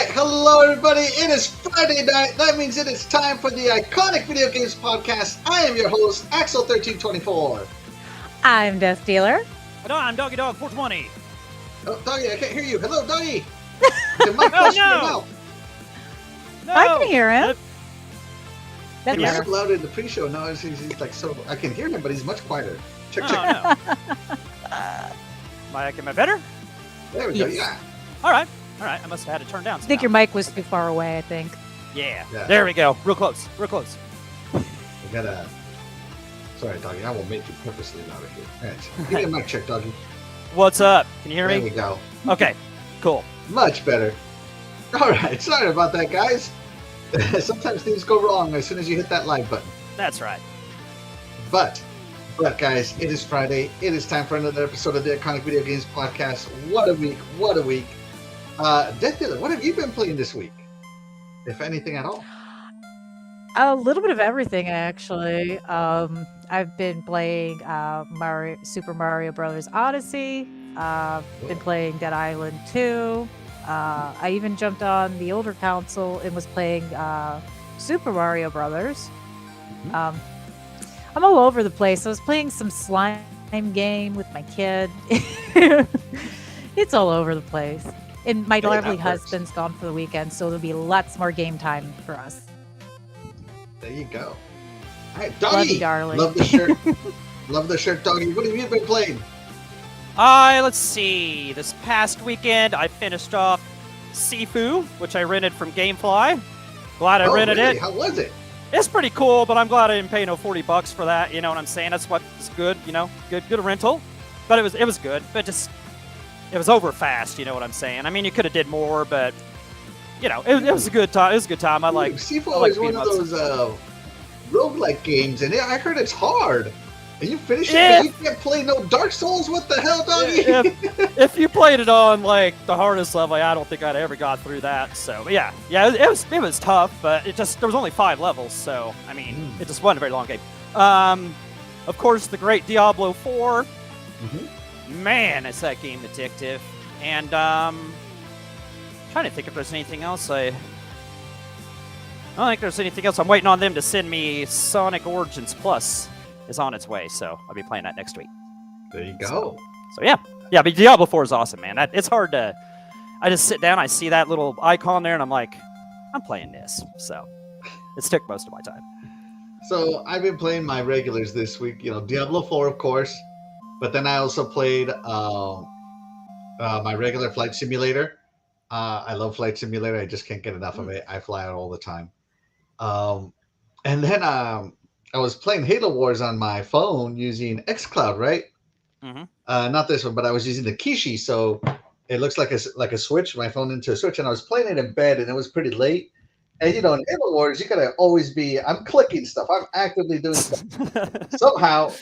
right, hello everybody. It is Friday night. That means it is time for the Iconic Video Games Podcast. I am your host, Axel1324. I'm DeathDealer. Hello, I'm Doggy Dog 420. Oh, Doggy, I can't hear you. Hello, Doggy. The mic close to your mouth. No. I can hear him. He was louder in the pre-show. Now he's like so. I can hear him, but he's much quieter. Check. No. Am I better? There we go. Yes. Yeah. All right. I must have had it turned down. I think your mic was too far away, I think. Yeah. There we go. Real close. We gotta. Sorry, Doggy. I will make you purposely louder here. All right. Give me a mic check, Doggy. What's up? Can you hear me? There we go. Okay. Cool. Much better. All right. Sorry about that, guys. Sometimes things go wrong as soon as you hit that like button. That's right. But guys, it is Friday. It is time for another episode of the Iconic Video Games Podcast. What a week. DeathDealer, what have you been playing this week? If anything at all? A little bit of everything, actually. I've been playing Super Mario Brothers Odyssey. Been playing Dead Island 2. I even jumped on the older console and was playing Super Mario Brothers. I'm all over the place. I was playing some slime game with my kid. It's all over the place. And my lovely husband's gone for the weekend, so there'll be lots more game time for us. There you go. All right, Doggy. Love you, darling. Love the shirt. Love the shirt, Doggy. What have you been playing? Let's see. This past weekend, I finished off Sifu, which I rented from GameFly. Glad I rented it. How was it? It's pretty cool, but I'm glad I didn't pay no $40 for that. You know what I'm saying? That's what's good. You know, good rental. But it was good. But just it was over fast. You know what I'm saying? I mean, you could have did more, but you know, it was a good time. It was a good time. Sifu is one of those roguelike games, and I heard it's hard. And you finished it, and you can't play no Dark Souls? What the hell, Doggy? If you played it on, like, the hardest level, I don't think I'd ever got through that. So, yeah, it was tough, but there was only 5 levels, so, I mean, it just wasn't a very long game. Of course, the great Diablo 4. Man, is that game addictive. And, trying to think if there's anything else I don't think there's anything else. I'm waiting on them to send me Sonic Origins Plus. Is on its way, so I'll be playing that next week. There you go. So yeah, but Diablo 4 is awesome, man. It's hard to. I just sit down, I see that little icon there, and I'm like, I'm playing this. So it's took most of my time. So I've been playing my regulars this week. You know, Diablo 4, of course, but then I also played my regular Flight Simulator. I love Flight Simulator. I just can't get enough of it. I fly out all the time. And then I was playing Halo Wars on my phone using xCloud, right? Not this one, but I was using the Kishi, so it looks like a Switch, my phone into a Switch, and I was playing it in bed, and it was pretty late. And, you know, in Halo Wars, you gotta always be, I'm clicking stuff, I'm actively doing stuff. Somehow,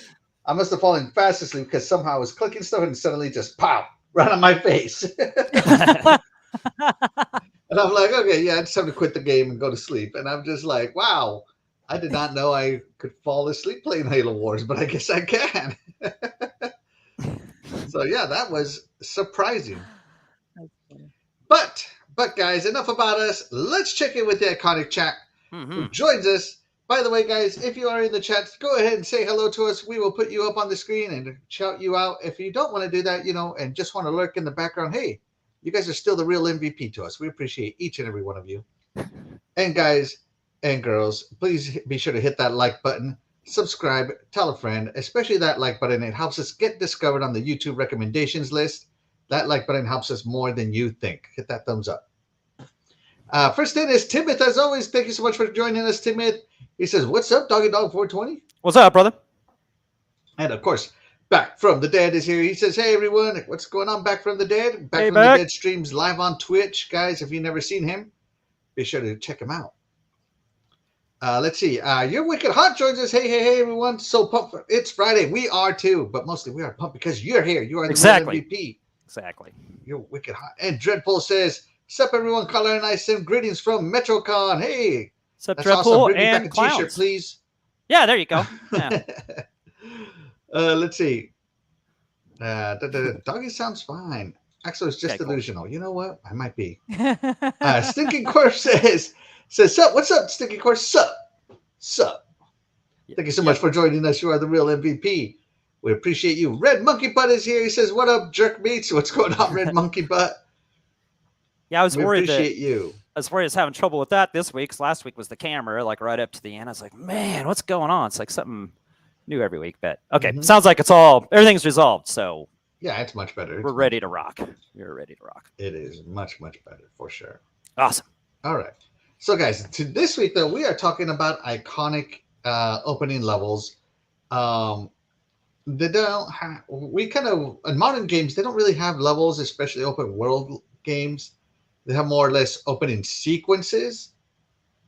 I must have fallen fast asleep because somehow I was clicking stuff and suddenly just, pow, right on my face. And I'm like, okay, yeah, I just have to quit the game and go to sleep. And I'm just like, wow. I did not know I could fall asleep playing Halo Wars, but I guess I can. So yeah, that was surprising. But guys, enough about us. Let's check in with the Iconic Chat who joins us. By the way, guys, if you are in the chat, go ahead and say hello to us. We will put you up on the screen and shout you out. If you don't want to do that, you know, and just want to lurk in the background, hey, you guys are still the real MVP to us. We appreciate each and every one of you. And guys and girls, please be sure to hit that like button, subscribe, tell a friend, especially that like button. It helps us get discovered on the YouTube recommendations list. That like button helps us more than you think. Hit that thumbs up. First in is Timoth, as always. Thank you so much for joining us, Timoth. He says, what's up, Doggy Dog 420? What's up, brother? And of course, Back from the Dead is here. He says, hey, everyone, what's going on, Back from the Dead? Back from the Dead streams live on Twitch. Guys, if you've never seen him, be sure to check him out. Let's see. You're Wicked Hot joins us. Hey, everyone. So pumped. It's Friday. We are too, but mostly we are pumped because you're here. You are the MVP. Exactly. You're Wicked Hot. And Dreadful says, sup, everyone. Color and I send greetings from MetroCon. Hey. Sup, Dreadful awesome. and back a t-shirt, Clowns. please. Yeah, there you go. Yeah. Let's see. Doggy sounds fine. Axel is just Okay, cool. delusional. You know what? I might be. Stinking Corpse says, sup? What's up, Stinking Corpse? Sup? Thank you so much for joining us. You are the real MVP. We appreciate you. Red Monkey Butt is here. He says, what up, jerk meats? What's going on, Red Monkey Butt? Yeah, I was worried appreciate you. I was worried I was having trouble with that this week. 'Cause last week was the camera, like right up to the end. I was like, man, what's going on? It's like something new every week. But okay, sounds like everything's resolved. So yeah, it's much better. We're ready to rock. You're ready to rock. It is much, much better for sure. Awesome. All right. So guys, this week though, we are talking about iconic opening levels. They don't have, in modern games, they don't really have levels, especially open world games. They have more or less opening sequences.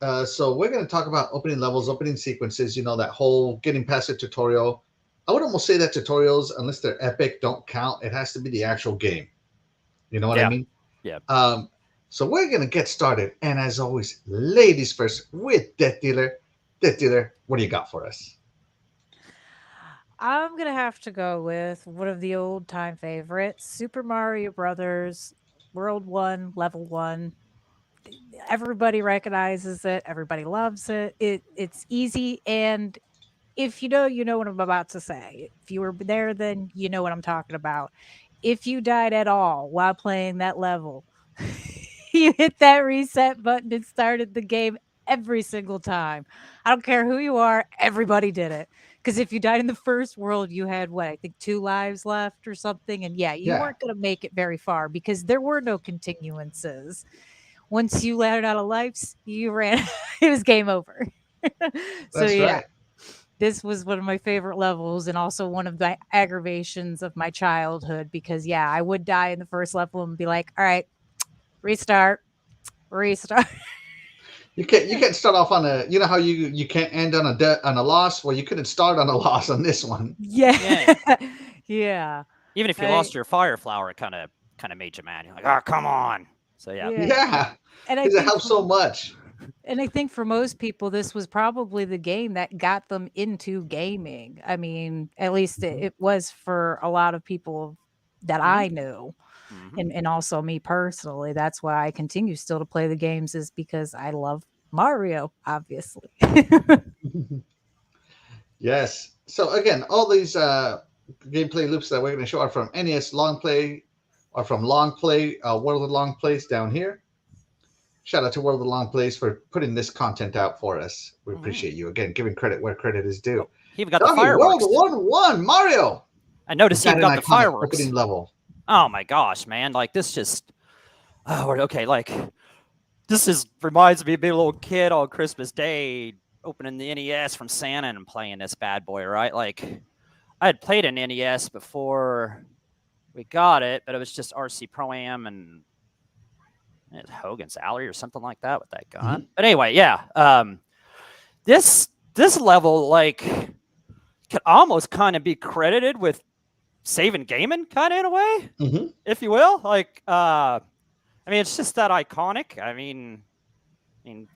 So we're going to talk about opening levels, opening sequences, that whole getting past the tutorial. I would almost say that tutorials, unless they're epic, don't count. It has to be the actual game. You know what I mean? Yeah. So we're going to get started. And as always, ladies first with DeathDealer. DeathDealer, what do you got for us? I'm going to have to go with one of the old time favorites, Super Mario Brothers, World 1, Level 1. Everybody recognizes it. Everybody loves it. It's easy. And if you know what I'm about to say. If you were there, then you know what I'm talking about. If you died at all while playing that level, you hit that reset button and started the game every single time. I don't care who you are. Everybody did it. Because if you died in the first world, you had I think 2 lives left or something. And you weren't going to make it very far because there were no continuances. Once you ran out of lives, you ran. It was game over. So right. This was one of my favorite levels and also one of the aggravations of my childhood because I would die in the first level and be like, all right, restart. You can't start off on a, how you can't end on a loss. Well, you couldn't start on a loss on this one. Yeah. Yeah. Even if you lost your fire flower, it kind of made you mad. You're like, oh, come on. So Yeah. And it helps so much. And I think for most people, this was probably the game that got them into gaming. I mean, at least it was for a lot of people that I knew. And also me personally. That's why I continue still to play the games is because I love Mario, obviously. Yes. So again, all these gameplay loops that we're going to show are from NES Long Play or from Long Play, World of Long Plays down here. Shout out to World of Long Plays for putting this content out for us. We appreciate you. Again, giving credit where credit is due. He even got the fireworks. World 1, Mario. I noticed he got the fireworks. Opening level. Oh my gosh, man! Like this just. Oh, okay. Like this reminds me of being a little kid on Christmas Day, opening the NES from Santa and playing this bad boy. Right? Like I had played an NES before we got it, but it was just RC Pro-Am and Hogan's Alley or something like that with that gun. But anyway, this level could almost kind of be credited with saving gaming kind of in a way, if you will. It's just that iconic. I mean,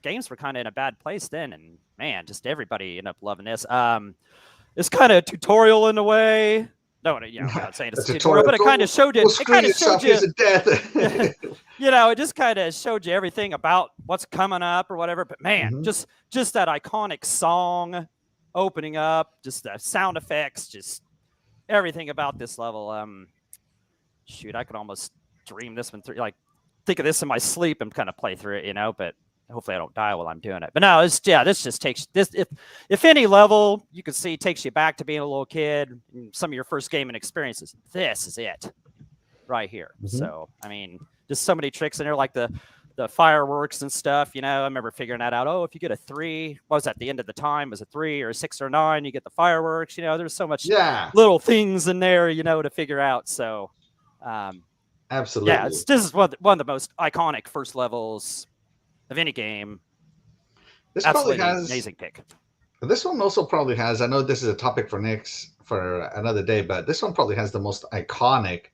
games were kind of in a bad place then, and man, just everybody ended up loving this. It's kind of a tutorial in a way. No, I'm not saying it's a tutorial, but it kind of showed you. It kind of showed you. It just kind of showed you everything about what's coming up or whatever. But man, just that iconic song opening up, just the sound effects, just everything about this level. I could almost dream this one through, think of this in my sleep and kind of play through it, but hopefully I don't die while I'm doing it. But no, this just takes this. If any level you can see takes you back to being a little kid, some of your first gaming experiences, this is it right here. So, just so many tricks in there, like the fireworks and stuff, I remember figuring that out. Oh, if you get a 3, what was that? The end of the time was a 3 or a 6 or 9, you get the fireworks. There's so much little things in there, to figure out. So, absolutely, this is one of the most iconic first levels of any game. This Absolutely probably has amazing pick. This one also probably has. I know this is a topic for another day, but this one probably has the most iconic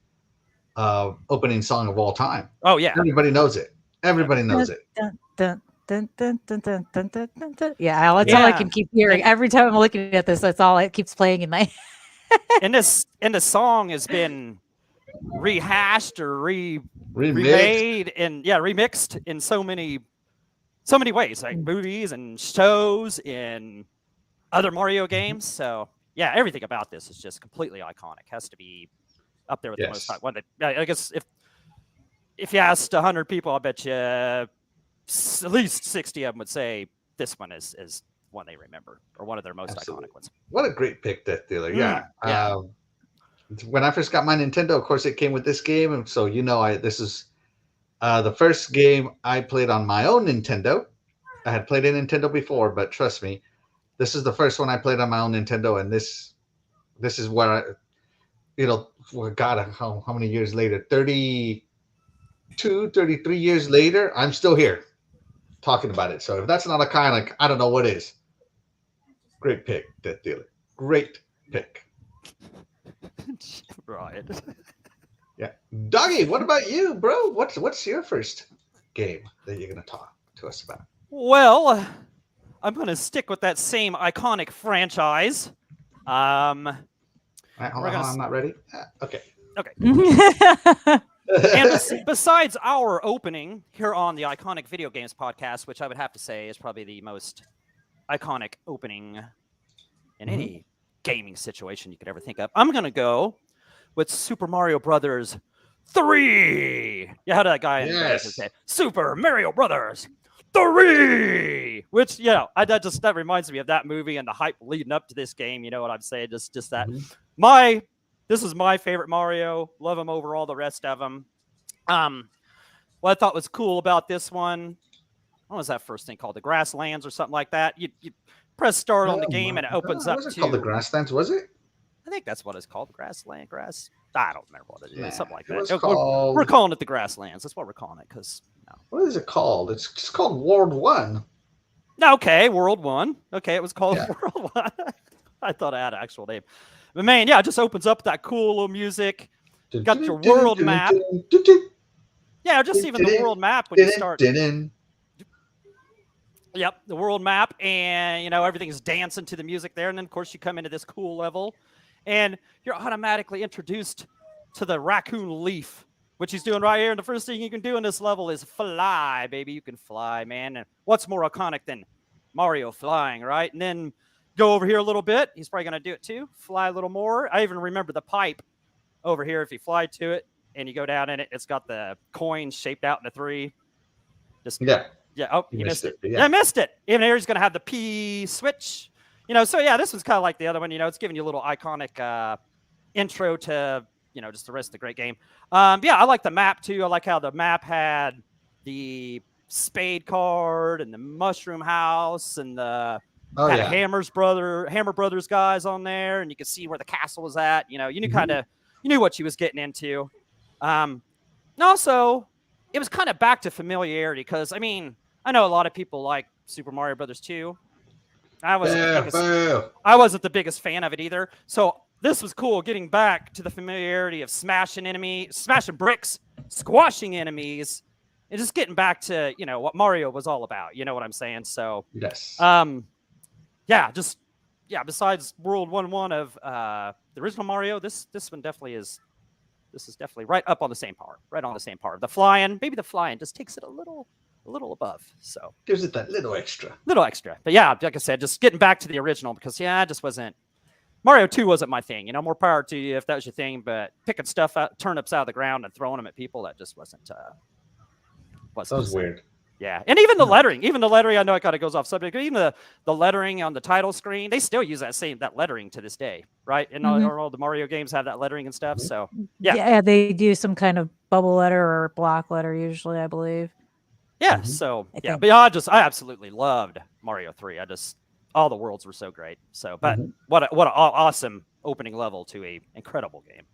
opening song of all time. Oh yeah, everybody knows it. Everybody knows it. Dun, dun, dun, dun, dun, dun, dun, dun, dun. Yeah, that's all I can keep hearing. Every time I'm looking at this, that's all it keeps playing in my head. And the song has been rehashed or Remixed. remade and remixed in so many ways, like movies and shows in other Mario games. So yeah, everything about this is just completely iconic. Has to be up there with the most one. I guess if you asked 100 people, I bet you at least 60 of them would say this one is one they remember or one of their most iconic ones. What a great pick, DeathDealer. Yeah. When I first got my Nintendo, of course, it came with this game, and so this is the first game I played on my own Nintendo. I had played a Nintendo before, but trust me, this is the first one I played on my own Nintendo, and this is where God, how many years later? 32, 33 years later, I'm still here talking about it. So if that's not iconic, I don't know what is. Great pick, DeathDealer. Great pick. Right. Yeah. Doggy, what about you, bro? What's your first game that you're going to talk to us about? Well, I'm going to stick with that same iconic franchise. Hold on, I'm not ready. Okay. And besides our opening here on the Iconic Video Games Podcast, which I would have to say is probably the most iconic opening in any gaming situation you could ever think of, I'm going to go with Super Mario Brothers 3. Yeah, how did that guy in the say? Super Mario Brothers 3! Which, that reminds me of that movie and the hype leading up to this game. You know what I'm saying? Just that. This is my favorite Mario. Love him over all the rest of them. What I thought was cool about this one, what was that first thing called? The Grasslands or something like that? You press start on the game and it opens up to... Was it called the Grasslands, was it? I think that's what it's called, the Grassland. I don't remember what it is. Something like that. We're calling it the Grasslands. That's what we're calling it. What is it called? It's called World 1. Okay, World 1. Okay, it was called World 1. I thought it had an actual name. But man, it just opens up that cool little music. Got your world map. Yeah, just even the world map when you start. Yep, the world map, and everything's dancing to the music there, and then of course you come into this cool level, and you're automatically introduced to the raccoon leaf, which he's doing right here. And the first thing you can do in this level is fly, baby. You can fly, man. And what's more iconic than Mario flying, right? And then go over here a little bit. He's probably going to do it too. Fly a little more. I even remember the pipe over here. If you fly to it and you go down in it, it's got the coins shaped out in a 3. Yeah. Oh, you missed it. Yeah, I missed it. Even here, he's going to have the P switch. So this was kind of like the other one. It's giving you a little iconic intro to, just the rest of the great game. I like the map too. I like how the map had the spade card and the mushroom house and the Hammer Brothers guys on there, and you could see where the castle was at. You knew you knew what you was getting into. And also, it was kind of back to familiarity because I know a lot of people like Super Mario Brothers 2. I wasn't the biggest fan of it either. So this was cool, getting back to the familiarity of smashing bricks, squashing enemies, and just getting back to what Mario was all about. You know what I'm saying? So yes. Besides World 1 of the original Mario, this one definitely is. This is definitely right up on the same par. Right on the same par. The flying just takes it a little above. So gives it that little extra. But yeah, like I said, just getting back to the original because it just wasn't. Mario 2 wasn't my thing. More power to you if that was your thing. But picking turnips out of the ground and throwing them at people, that just wasn't. That was weird. Yeah, and even the lettering, I know it kind of goes off subject, but even the lettering on the title screen, they still use that lettering to this day, right? And all the Mario games have that lettering and stuff. So yeah, they do some kind of bubble letter or block letter usually, I believe. Yeah, so but I absolutely loved Mario 3. All the worlds were so great. So, but what an awesome opening level to a incredible game.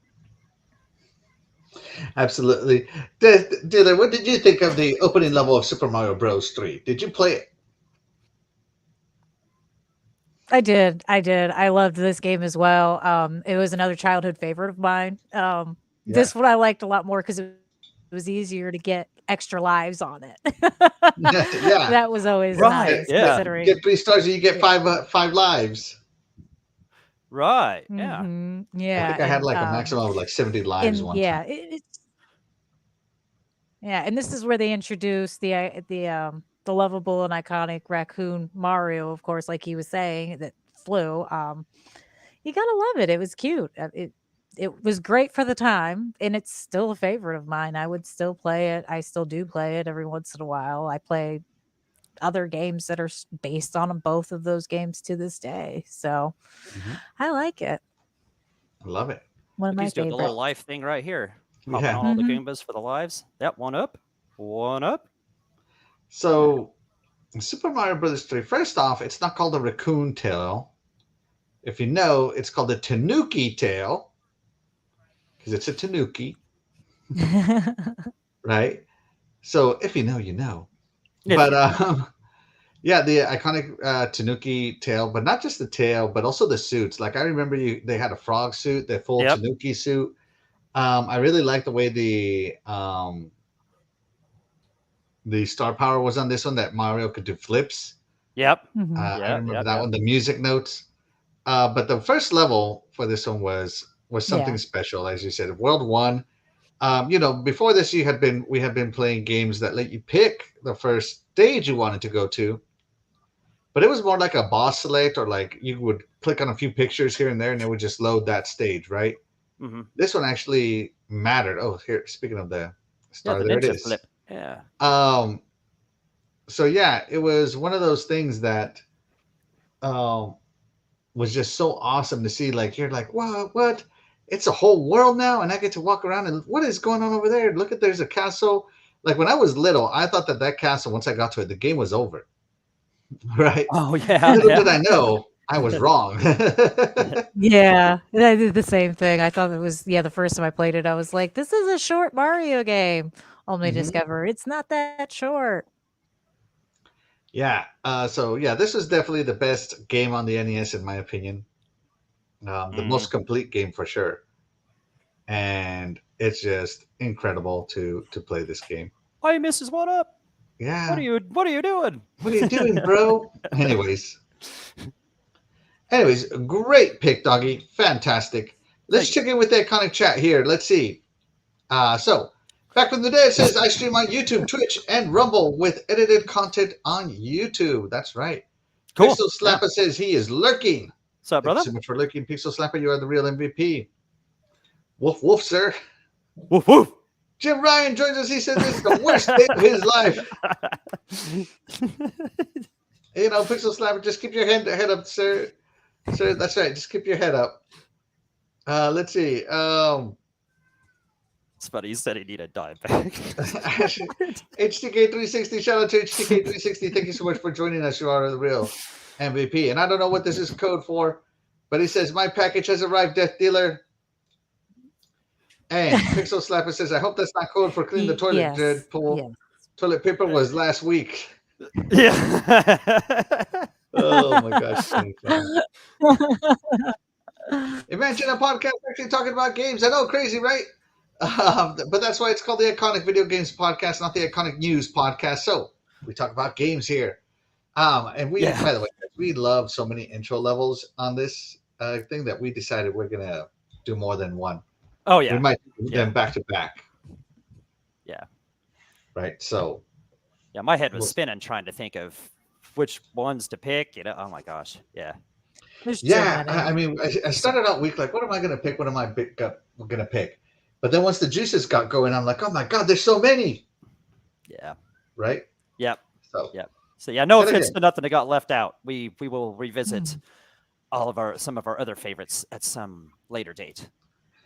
Absolutely. Dealer, what did you think of the opening level of Super Mario Bros. 3? Did you play it? I did. I loved this game as well. It was another childhood favorite of mine. This one I liked a lot more because it was easier to get extra lives on it. That was always nice. Yeah. Considering you get 3 stars and you get five lives. Right. Yeah. Yeah. I think I had And, like a maximum of like 70 lives one yeah, time. it's yeah, and this is where they introduced the lovable and iconic raccoon Mario, of course, like he was saying, that flew. You gotta love it. It was cute. It was great for the time, and it's still a favorite of mine. I would still play it. I still do play it every once in a while. I play other games that are based on both of those games to this day. So I like it. I love it. One of Look, my he's doing the little favorite. life thing right here. Hopping Yeah. on all the Goombas for the lives. Yep, one up. One up. So, Super Mario Brothers 3, first off, it's not called a raccoon tail. If you know, it's called a tanuki tail because it's a tanuki, right? So, if you know, you know. But yeah, the iconic tanuki tail, but not just the tail, but also the suits. Like I remember they had a frog suit, the full tanuki suit. I really like the way the star power was on this one, that Mario could do flips. Yep. I remember that one, the music notes. But the first level for this one was something special, as you said. World 1. Before this, we had been playing games that let you pick the first stage you wanted to go to, but it was more like a boss select, or like you would click on a few pictures here and there, and it would just load that stage, right? This one actually mattered. Oh, here, speaking of the star, there it is. Flip. Yeah. So yeah, it was one of those things that was just so awesome to see. Like, you're like, wow, what? It's a whole world now, and I get to walk around and what is going on over there? Look at, there's a castle. Like when I was little, I thought that castle, once I got to it, the game was over. Right? Oh yeah. Little did I know, I was wrong. Yeah, I did the same thing. I thought it was, the first time I played it, I was like, this is a short Mario game. Only discover it's not that short. Yeah. So yeah, this is definitely the best game on the NES, in my opinion. The most complete game for sure. And it's just incredible to play this game. Why you misses one up? Yeah. What are you doing? What are you doing, bro? Anyways, great pick, doggy. Fantastic. Let's check in with the iconic chat here. Let's see. So back from the day, it says I stream on YouTube, Twitch, and Rumble with edited content on YouTube. That's right. Cool. Pixel Slapper says he is lurking. What's up, brother? Thank you so much for lurking, Pixel Slapper. You are the real MVP. Woof woof, sir. Woof woof. Jim Ryan joins us. He says this is the worst day of his life. Pixel Slapper, just keep your head up, sir. Sir, that's right. Just keep your head up. Let's see. It's funny. He said he needed a dime back. HTK360. Shout out to HTK360. Thank you so much for joining us. You are the real MVP. And I don't know what this is code for, but he says, my package has arrived, DeathDealer. And Pixel Slapper says, I hope that's not code for clean the toilet. Deadpool. Yes. Toilet paper was last week. Yeah. Oh my gosh. Imagine a podcast actually talking about games. I know, crazy, right? But that's why it's called the Iconic Video Games Podcast, not the Iconic News Podcast. So we talk about games here. And we, by the way, we love so many intro levels on this thing that we decided we're going to do more than one. Oh, yeah. We might do them back to back. Yeah. Right. So. Yeah, my head was spinning trying to think of which ones to pick. Oh my gosh. Yeah. I mean, I started out week like, what am I going to pick? What am I going to pick? But then once the juices got going, I'm like, oh my God, there's so many. Yeah. Right? Yep. So, So yeah, no offense to nothing that got left out. We will revisit some of our other favorites at some later date.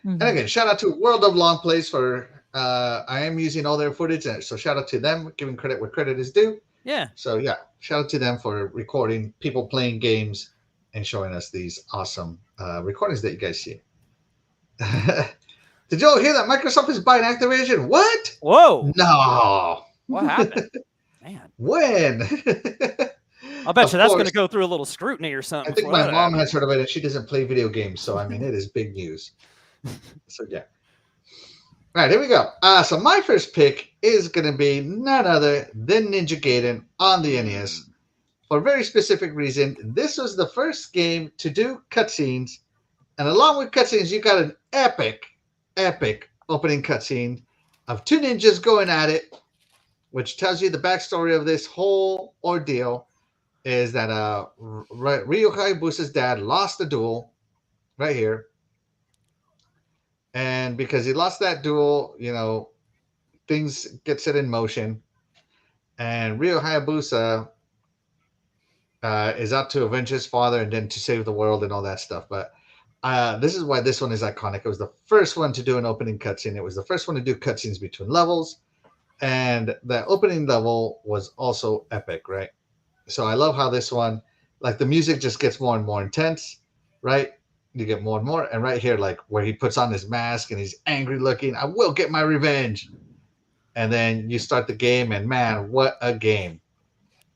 And again, shout out to World of Long Plays for I am using all their footage, so shout out to them, giving credit where credit is due. Yeah. So yeah, shout out to them for recording people playing games and showing us these awesome recordings that you guys see. Did you all hear that Microsoft is buying Activision? What? Whoa. No. What happened? Man. When? I'll bet you that's going to go through a little scrutiny or something. I think my mom has heard of it, and she doesn't play video games, so I mean, it is big news. So yeah. All right, here we go. So my first pick is going to be none other than Ninja Gaiden on the NES. For a very specific reason, this was the first game to do cutscenes And along with cutscenes, you got an epic opening cutscene of two ninjas going at it, which tells you the backstory of this whole ordeal is that Ryo Hayabusa's dad lost the duel right here. And because he lost that duel, things get set in motion. And Ryo Hayabusa is out to avenge his father and then to save the world and all that stuff. But this is why this one is iconic. It was the first one to do an opening cutscene. It was the first one to do cutscenes between levels. And the opening level was also epic, right? So I love how this one, like the music just gets more and more intense, right? You get more and more. And right here, like where he puts on his mask and he's angry looking, I will get my revenge. And then you start the game and man, what a game.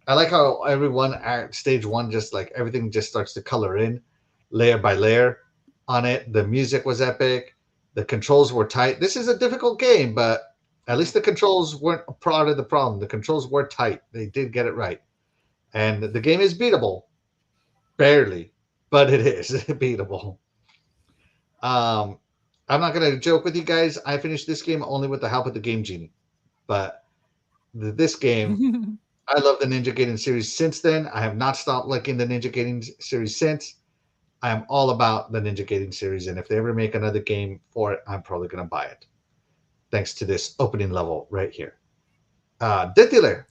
I like how everyone at stage one, just like everything just starts to color in layer by layer on it. The music was epic. The controls were tight. This is a difficult game, but at least the controls weren't part of the problem. The controls were tight. They did get it right. And the game is beatable. Barely, but it is beatable. I'm not going to joke with you guys. I finished this game only with the help of the Game Genie. But this game, I love the Ninja Gaiden series since then. I have not stopped liking the Ninja Gaiden series since. I am all about the Ninja Gaiden series. And if they ever make another game for it, I'm probably going to buy it. Thanks to this opening level right here. DeathDealer,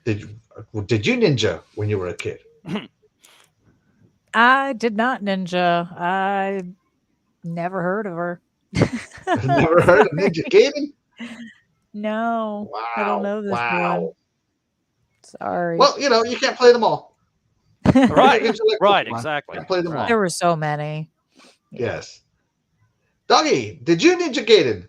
did you ninja when you were a kid? I did not ninja. I never heard of her. Never heard of Ninja Gaiden? No. Wow. I don't know this one. Sorry. Well, you can't play them all. Right, exactly. Can't play them all. There were so many. Yes. Doggy, did you Ninja Gaiden?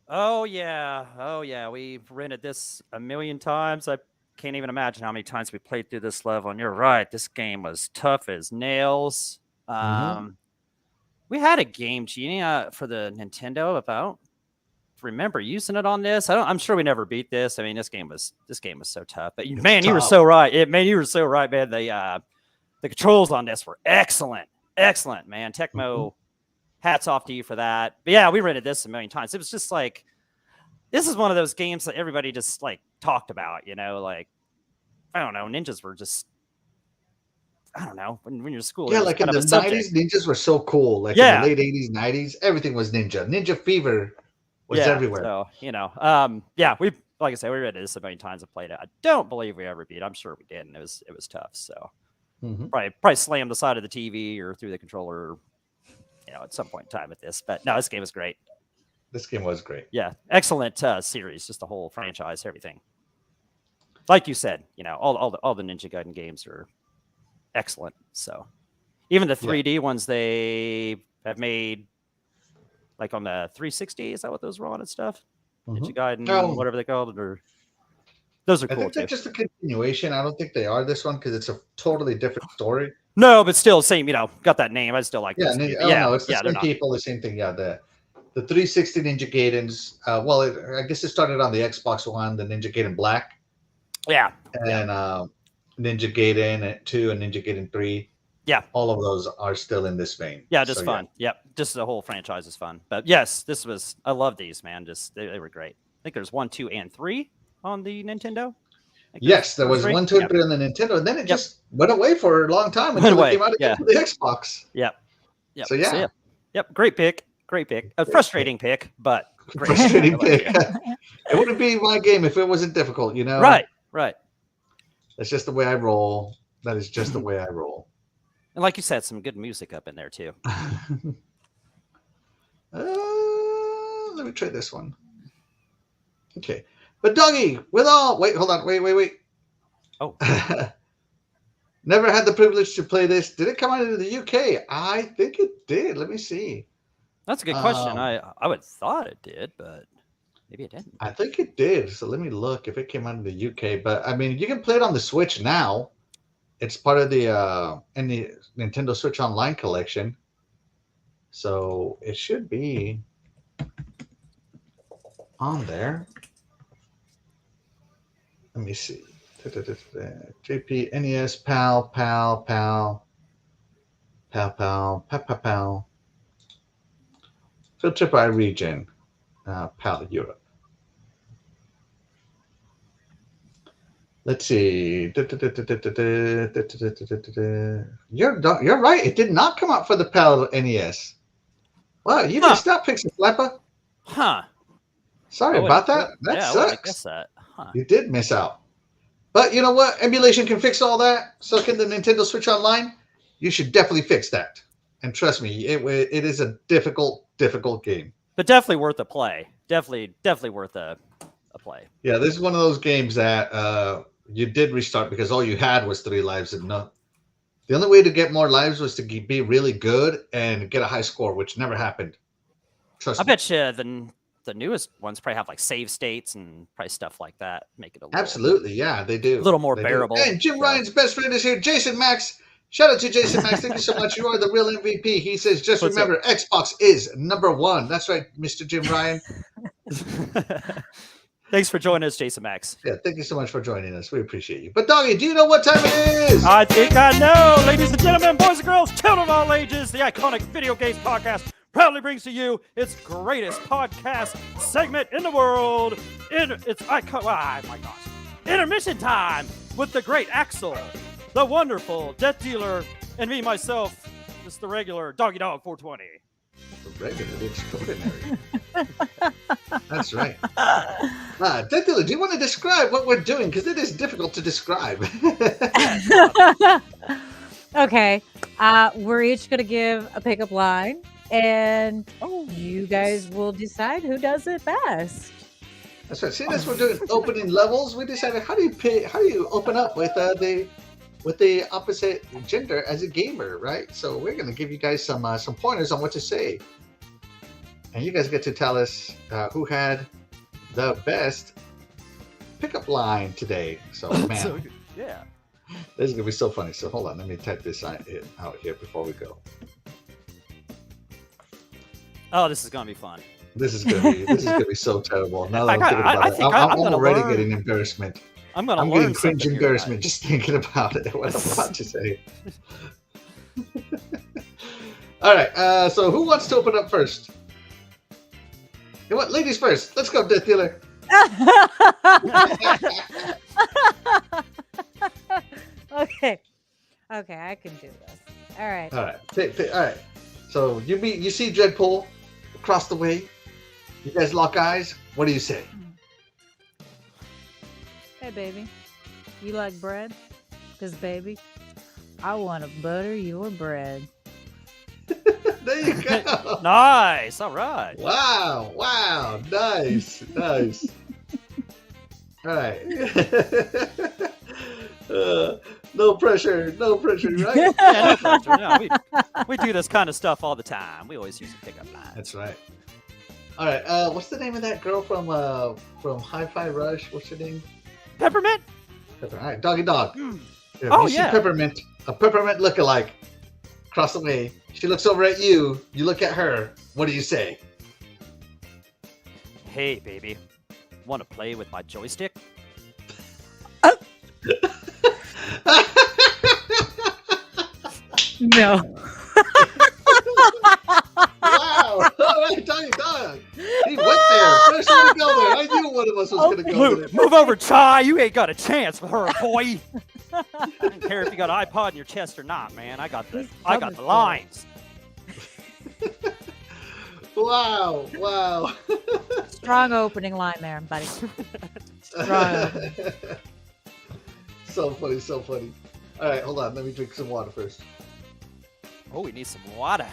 Oh yeah. We've rented this a million times. I can't even imagine how many times we played through this level. And you're right, this game was tough as nails. We had a Game Genie for the Nintendo. About remember using it on this. I'm sure we never beat this. I mean, this game was so tough. But man, you were so right. You were so right, man. The controls on this were excellent, man. Tecmo, hats off to you for that. But yeah, we rented this a million times. It was just like, this is one of those games that everybody just like talked about. Like I don't know, ninjas were just. I don't know. When you're in school, yeah, like in the 90s, ninjas were so cool. Like in the late 80s, 90s, everything was ninja. Ninja fever was everywhere. So, we like I said, we read this a million times and played it. I don't believe we ever beat it. I'm sure we did, and it was tough. So probably slammed the side of the TV or through the controller, at some point in time with this. But no, this game was great. This game was great. Yeah, excellent series, just the whole franchise, everything. Like you said, all the Ninja Gaiden games are excellent. So even the 3D ones they have made, like on the 360, is that what those were on and stuff? Ninja Gaiden, whatever they called it, or those are cool. I think they're just a continuation. I don't think they are this one because it's a totally different story. No, but still same. Got that name. I still like. Yeah, no, it's the same people, the same thing. Yeah, the 360 Ninja Gaidens. I guess it started on the Xbox One, the Ninja Gaiden Black. Yeah, and Ninja Gaiden 2 and Ninja Gaiden 3. Yeah. All of those are still in this vein. Yeah, just fun. Yeah. Yep. Just the whole franchise is fun. But yes, I love these, man. Just they were great. I think there's 1, 2, and 3 on the Nintendo. Yes, there was 1, 2, and 3 on the Nintendo, and then it just went away for a long time until it came out again for the Xbox. Yep. So yeah. Yep. Great pick. A frustrating pick, but great. Frustrating pick. It wouldn't be my game if it wasn't difficult, Right. That's just the way I roll. That is just the way I roll. And like you said, some good music up in there too. Let me try this one. Okay. But Doggy, wait, hold on. Wait. Oh. Never had the privilege to play this. Did it come out in the UK? I think it did. Let me see. That's a good question. I would have thought it did, but maybe it didn't. I think it did. So let me look if it came out in the UK. But I mean, you can play it on the Switch now. It's part of the Nintendo Switch Online collection. So it should be on there. Let me see. JP, NES, PAL. Pal. Filter by region. Pal Europe. Let's see. You're right. It did not come out for the PAL NES. Wow, you missed out, Pixie Flapper. Huh. Sorry about that. That yeah, sucks. I guess that. Huh. You did miss out. But you know what? Emulation can fix all that. So can the Nintendo Switch Online. You should definitely fix that. And trust me, it is a difficult game. But definitely worth a play. Definitely worth a play. Yeah, this is one of those games that you did restart because all you had was 3 lives and no. The only way to get more lives was to be really good and get a high score, which never happened. Trust me. I bet you the newest ones probably have like save states and probably stuff like that. Make it a little, absolutely, yeah, they do. A little more they bearable. And Jim Ryan's best friend is here, Jason Max. Shout out to Jason Max. Thank you so much. You are the real MVP. He says, just remember, Xbox is #1. That's right, Mr. Jim Ryan. Thanks for joining us, Jason Max. Yeah, thank you so much for joining us. We appreciate you. But, Doggy, do you know what time it is? I think I know. Ladies and gentlemen, boys and girls, children of all ages, the iconic Video Games Podcast proudly brings to you its greatest podcast segment in the world. Oh, my gosh. Intermission time with the great Axel, the wonderful DeathDealer, and me, myself, just the regular Doggy Dog 420. The regular extraordinary. That's right. DeathDealer, do you want to describe what we're doing? Because it is difficult to describe. Okay. We're each going to give a pickup line, and you guys will decide who does it best. That's right. See, that's what we're doing. Opening levels. We decided how do you open up with the opposite gender as a gamer, right? So we're going to give you guys some pointers on what to say, and you guys get to tell us who had the best pickup line today. So man, yeah, this is gonna be so funny. So hold on, let me type this out here before we go. Oh, this is gonna be fun. This is gonna be so terrible. Now that I'm thinking about it, I'm already getting embarrassment. I'm getting cringe embarrassment just thinking about it. What I'm about to say. All right. So who wants to open up first? You know what? Ladies first. Let's go, DeathDealer. Okay, I can do this. All right. All right. So you see Dreadpool across the way. You guys lock eyes. What do you say? Hey, baby. You like bread? Because, baby, I want to butter your bread. There you go. Nice. All right. Wow. Nice. All right. No pressure, right? Yeah, no pressure. No, we do this kind of stuff all the time. We always use a pickup line. That's right. All right. What's the name of that girl from Hi-Fi Rush? What's her name? Peppermint. All right, Doggy Dog. Oh, you yeah. see a peppermint lookalike across the way. She looks over at you. You look at her. What do you say? Hey, baby. Want to play with my joystick? No. Wow. All right, Doggy Dog. He went there. First one to go there. I knew one of us was going to go there. Move over, Chai. You ain't got a chance with her, boy. I don't care if you got an iPod in your chest or not, man. I got the lines. Wow. Strong opening line there, buddy. Strong. So funny. All right, hold on. Let me drink some water first. Oh, we need some water.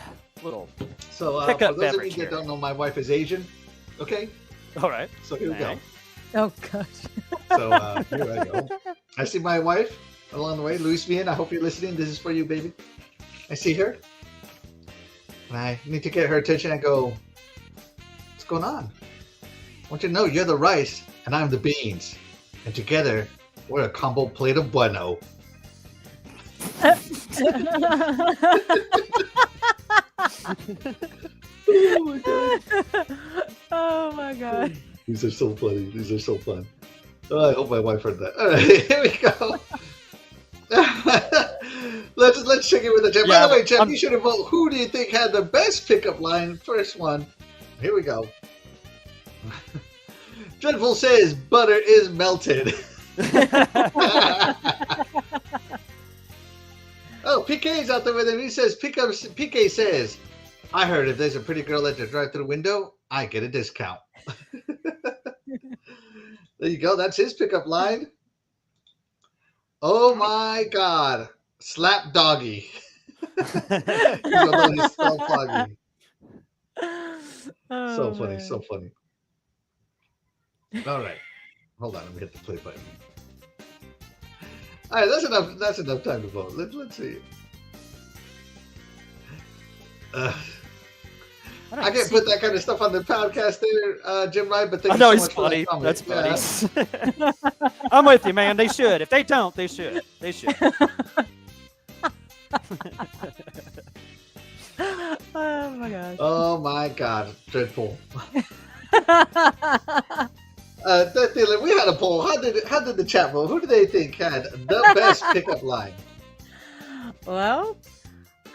So pick for up those of beverage you here. that don't know, my wife is Asian. Okay. All right. So here we go. Oh, gosh. So here I go. I see my wife along the way, Luis Bien. I hope you're listening. This is for you, baby. I see her. And I need to get her attention. I go, what's going on? I want you to know you're the rice and I'm the beans. And together, we're a combo plate of bueno. Oh my god. These are so funny. Oh, I hope my wife heard that. All right, here we go. Let's check in with the chat. Yeah, By the way, Jeff, you should have voted. Who do you think had the best pickup line? First one. Here we go. Dreadful says butter is melted. Oh, PK's out there with him. He says PK says, I heard if there's a pretty girl at the drive-thru window, I get a discount. There you go. That's his pickup line. Oh my God. Slap doggy. He's so funny. Oh, So funny. man. So funny. All right. Hold on. Let me hit the play button. All right. That's enough. That's enough time to vote. Let's see. I can't put that kind of stuff on the podcast there, Jim Ryan, but thank I you know so he's much funny. for that That's comment. funny. I'm with you, man. They should. If they don't, they should. They should. Oh my gosh. Oh my God, dreadful. Deathdealer, we had a poll. How did the chat vote? Who do they think had the best pickup line? Well,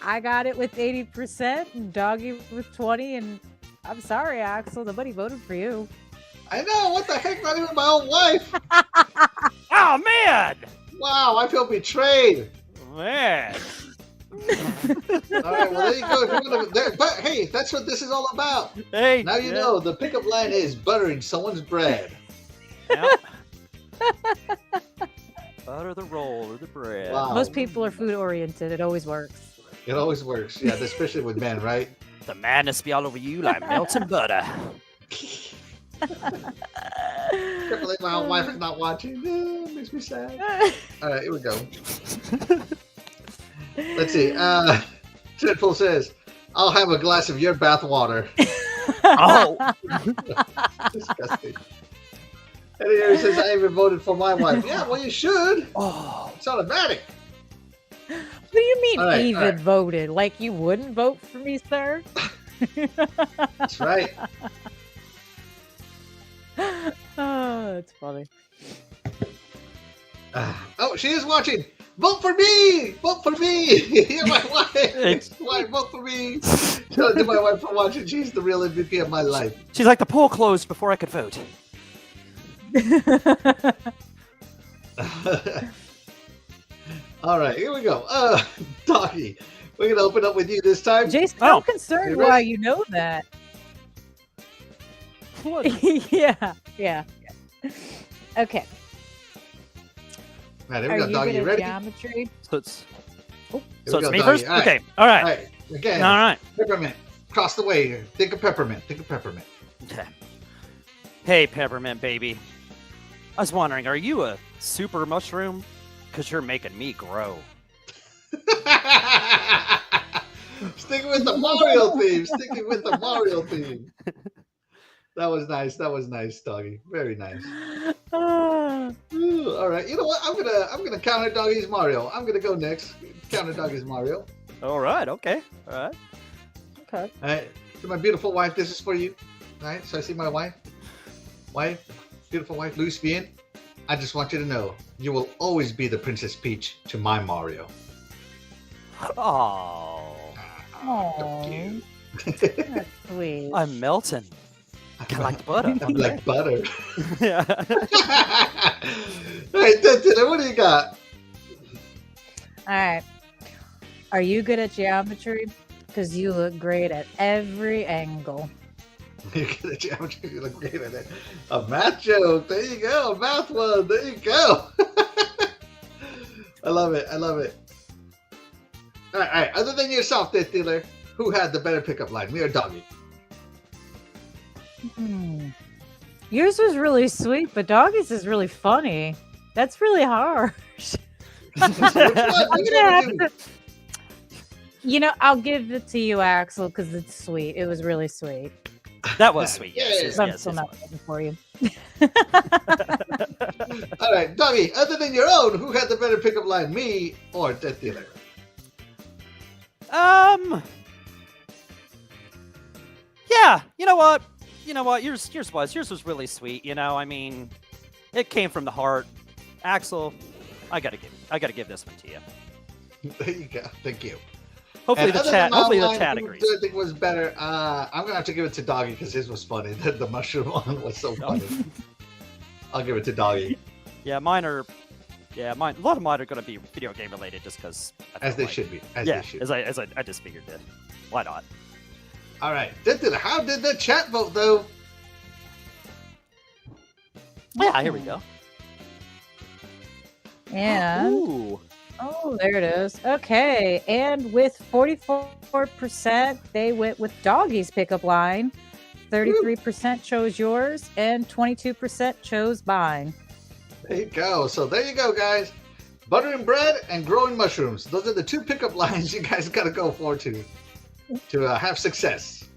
I got it with 80% and Doggy with 20, and I'm sorry, Axel, nobody voted for you. I know. What the heck? Not even my own wife. Oh, man. Wow, I feel betrayed. Man. All right, well, there you go. If you're gonna, but hey, that's what this is all about. Hey. Now you know the pickup line is buttering someone's bread. Yeah. Butter the roll or the bread. Wow. Most people are food oriented. It always works. It always works. Yeah, especially with men, right? The madness be all over you like melted butter. Can't believe my own wife is not watching. It makes me sad. All right, here we go. Let's see. Dreadful says, I'll have a glass of your bath water. Oh. Disgusting. And here he says, I even voted for my wife. Yeah, well, you should. Oh. It's automatic. What do you mean All right, even all right. voted? Like you wouldn't vote for me, sir? That's right. Oh, that's funny. Oh, she is watching. Vote for me! Vote for me! You're my wife. Wife, vote for me. Shout out to my wife for watching. She's the real MVP of my life. She's like, the poll closed before I could vote. All right, here we go. Doggy, we're going to open up with you this time. Jason, Oh. I'm concerned You why ready? you know that. What? Yeah. Okay. All right, here Are we go, you Doggy. good You at ready? geometry? So it's, Here so we it's go, me Doggy. first? All right. Okay. All right. All right. Again, All right. peppermint. Across the way here. Think of peppermint. Think of peppermint. Okay. Hey, Peppermint baby. I was wondering, are you a super mushroom? Because you're making me grow. Sticking with the Mario theme. Sticking with the Mario theme. That was nice. That was nice, Doggy. Very nice. Ah. Ooh, all right. You know what? I'm gonna counter Doggy's Mario. I'm gonna go next. Counter Doggy's Mario. All right. Okay. All right. Okay. All right. To my beautiful wife, this is for you. All right. So I see my wife. Beautiful wife, Luis Bien. I just want you to know, you will always be the Princess Peach to my Mario. Oh, Aw. Cute. That's sweet. I'm melting. Kind of like butter. I'm like butter. Yeah. All right, Deathdealer, what do you got? All right. Are you good at geometry? Because you look great at every angle. You're good at geometry. You look great at it. A math joke. There you go. A math one. There you go. I love it. I love it. All right. Other than yourself, Deathdealer, who had the better pickup line, me or Doggy? Yours was really sweet, but Doggy's is really funny. That's really hard. Which one? I'm Which gonna one have would you? to. You know, I'll give it to you, Axel, because it's sweet. It was really sweet. That was sweet. Yeah. Yes, yes, But I'm yes, still yes. not voting for you. All right, Doggy, other than your own, who had the better pickup line, me or Deathdealer? Yeah. You know what? Yours was really sweet. You know, I mean, it came from the heart. Axel, I gotta give this one to you. There you go. Thank you. Hopefully And the other chat. than Hopefully the online, chat who agrees. do I think was better? I'm gonna have to give it to Doggy because his was funny. The mushroom one was so funny. I'll give it to Doggy. Yeah, mine are. Yeah, mine. A lot of mine are going to be video game related, just because. As they should be. As Yeah, they should. as I just figured it. Why not? All right. How did the chat vote though? Yeah, here we go. And Ooh. oh, there it is. Okay, and with 44%, they went with Doggy's pickup line. 33% chose yours, and 22% chose mine. There you go. So there you go, guys. Buttering bread and growing mushrooms. Those are the two pickup lines you guys got to go for to have success.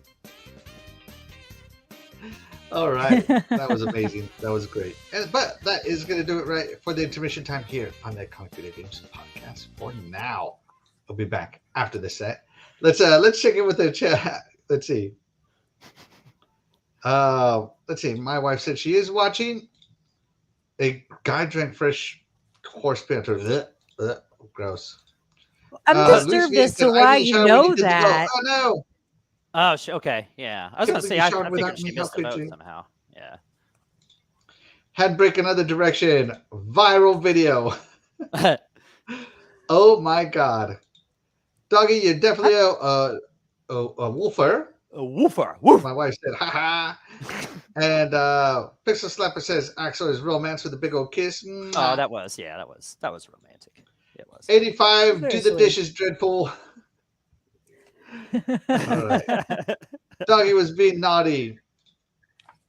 All right. That was amazing. That was great. But that is going to do it right for the intermission time here on the Comic Video Games podcast for now. We'll be back after the set. Let's check in with the chat. Let's see. My wife said she is watching. A guy drank fresh horse piss. Gross. I'm disturbed as to why you know that. Oh no! Oh, okay, yeah. I was going to say, I figured she missed the How could vote you? somehow. Yeah. Handbrake another direction. Viral video. Oh my god. Doggy, you're definitely a wolfer. A woofer. Woof. My wife said, haha. And Pixel Slapper says, Axel is romance with a big old kiss. Oh, that was romantic. It was. 85, Very do the sweet. dishes, Dreadful. All right. Doggy was being naughty.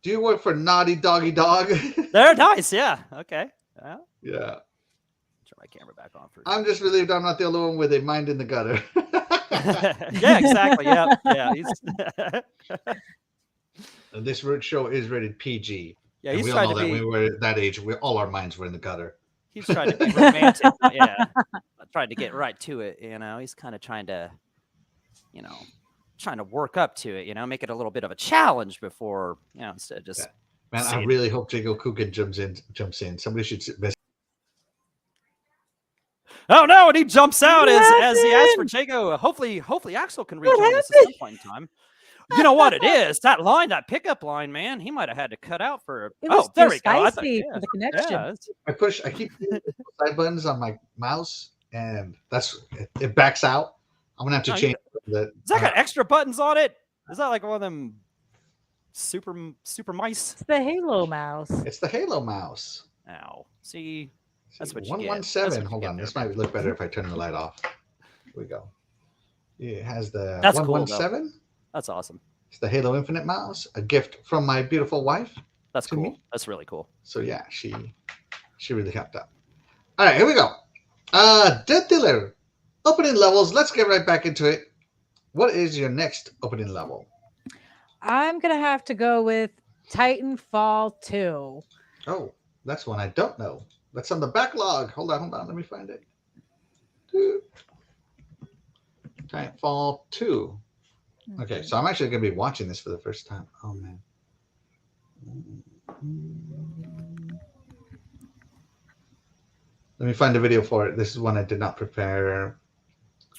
Do you work for Naughty Doggy Dog? They're nice, yeah. Okay. Well, Yeah. turn my camera back on for. I'm just relieved I'm not the only one with a mind in the gutter. Yeah, exactly. Yeah, yeah. This root show is rated PG. Yeah, And he's we all trying know to that be. when we were that age, all our minds were in the gutter. He's trying to be romantic. Yeah, trying to get right to it. He's kind of trying to, trying to work up to it. Make it a little bit of a challenge before, instead of just. Man, I really hope Jago Kugan jumps in. Somebody should. Oh no! And he jumps out as he asks for Jago. Hopefully Axel can rejoin us at some point in time. You know what it is? That line, that pickup line, man. He might have had to cut out for. It was There we go. for the connection. Yeah, I keep side buttons on my mouse, and it backs out. I'm gonna have to change that. Has that got extra buttons on it? Is that like one of them super mice? It's the Halo mouse. It's the Halo mouse. Ow. See, that's what you 117. get. Hold on, this might look better if I turn the light off. Here we go. It has the That's cool, 117. That's awesome. It's the Halo Infinite mouse, a gift from my beautiful wife. That's to cool. me. That's really cool. So yeah, she really helped out. All right, here we go. DeathDealer opening levels. Let's get right back into it. What is your next opening level? I'm gonna have to go with Titanfall 2. Oh, that's one I don't know. That's on the backlog. Hold on. Let me find it. Titanfall 2. Okay, so I'm actually going to be watching this for the first time. Oh, man. Let me find a video for it. This is one I did not prepare.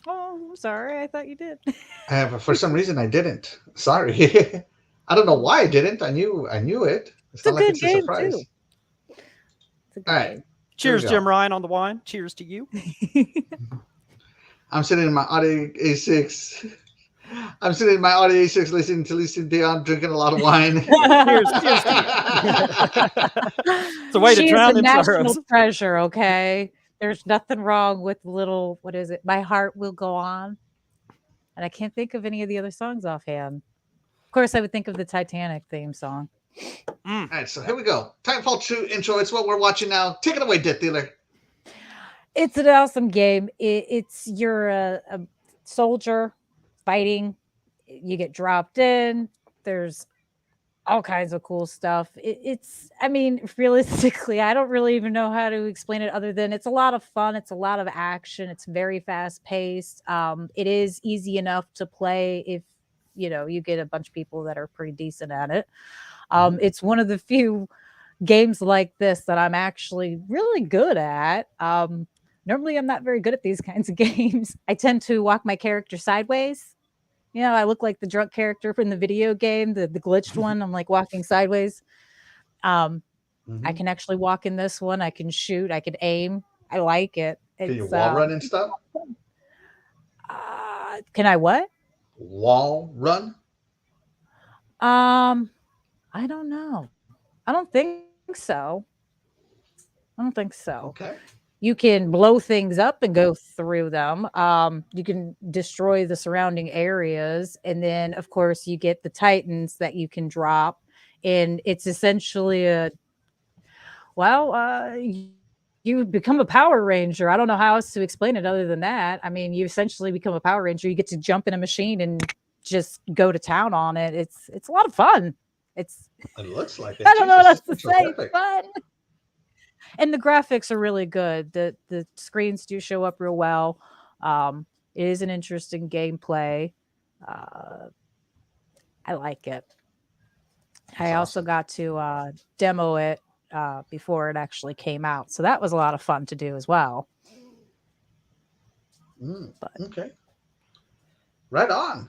Oh, I'm sorry. I thought you did. For some reason, I didn't. Sorry. I don't know why I didn't. I knew it. It's a good game, surprise. too. It's a good All right. game. Cheers, Jim Ryan, on the wine. Cheers to you. I'm sitting in my Audio A6. I'm sitting in my Audio A6 listening to Lisa Dion, drinking a lot of wine. Cheers. It's a way to drown the them national sorrows. treasure, okay? There's nothing wrong with little, what is it? My Heart Will Go On. And I can't think of any of the other songs offhand. Of course, I would think of the Titanic theme song. All right, so here we go. Titanfall 2 intro. It's what we're watching now. Take it away, DeathDealer. It's an awesome game. You're a soldier fighting. You get dropped in. There's all kinds of cool stuff. Realistically, I don't really even know how to explain it other than it's a lot of fun. It's a lot of action. It's very fast paced. It is easy enough to play if you get a bunch of people that are pretty decent at it. It's one of the few games like this that I'm actually really good at. Normally, I'm not very good at these kinds of games. I tend to walk my character sideways. You know, I look like the drunk character from the video game, the glitched one. I'm like walking sideways. I can actually walk in this one. I can shoot. I can aim. I like it. Can you wall run and stuff? Can I what? Wall run? I don't know. I don't think so. Okay. You can blow things up and go through them. You can destroy the surrounding areas. And then, of course, you get the Titans that you can drop. And it's essentially you become a Power Ranger. I don't know how else to explain it other than that. I mean, you essentially become a Power Ranger. You get to jump in a machine and just go to town on it. It's a lot of fun. It looks like it. I don't know what else to say. Terrific. Fun. And the graphics are really good. The screens do show up real well. It is an interesting gameplay. I like it. I also got to demo it before it actually came out. So that was a lot of fun to do as well. Okay. Right on.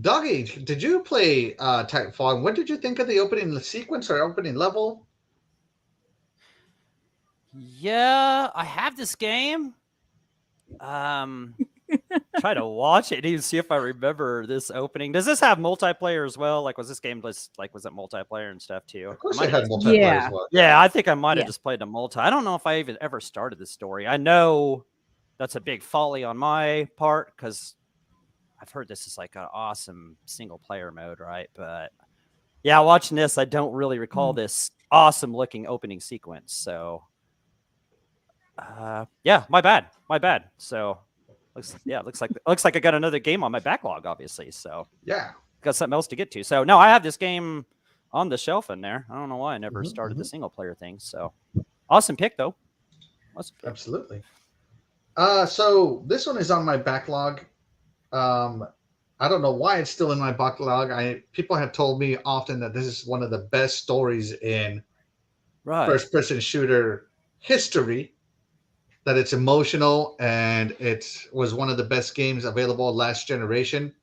Doggy, did you play Titanfall? What did you think of the opening sequence or opening level? Yeah, I have this game. Try to watch it and see if I remember this opening. Does this have multiplayer as well? Like, was this game just like, was it multiplayer and stuff too? Of course, it had multiplayer as well. Yeah, I think I might have just played the multi. I don't know if I even ever started this story. I know that's a big folly on my part because I've heard this is like an awesome single player mode, right? But yeah, watching this, I don't really recall this awesome looking opening sequence. So yeah, my bad. So looks like I got another game on my backlog, obviously. So yeah, got something else to get to. So no, I have this game on the shelf in there. I don't know why I never started the single player thing. So awesome pick though. Awesome pick. Absolutely. So this one is on my backlog. I don't know why it's still in my backlog. People have told me often that this is one of the best stories in first-person shooter history. That it's emotional and it was one of the best games available last generation.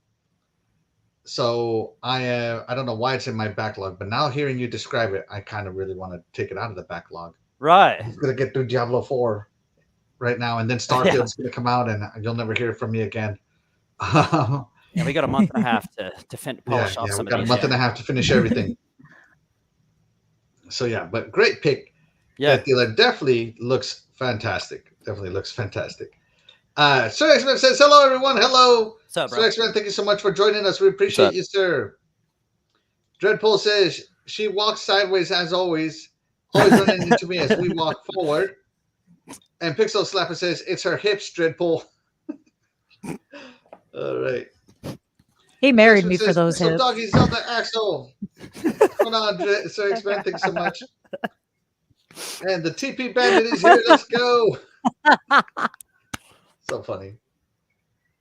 So I don't know why it's in my backlog, but now hearing you describe it, I kind of really want to take it out of the backlog. Right. I'm gonna get through Diablo 4 right now, and then Starfield's gonna come out, and you'll never hear from me again. Yeah, we got a month and a half to polish off some of these. We got a month and a half to finish everything. So yeah, but great pick. Yeah, DeathDealer definitely looks fantastic. Sir X-Men says, hello, everyone. Hello. What's up, bro? Sir X-Men, thank you so much for joining us. We appreciate you, sir. Dreadpool says, she walks sideways as always running into me as we walk forward. And Pixel Slapper says, it's her hips, Dreadpool. All right. He married me for those hips. Doggy Zelda Axel. What's going on, Sir X-Men? Thanks so much. And the TP Bandit is here. Let's go. So funny.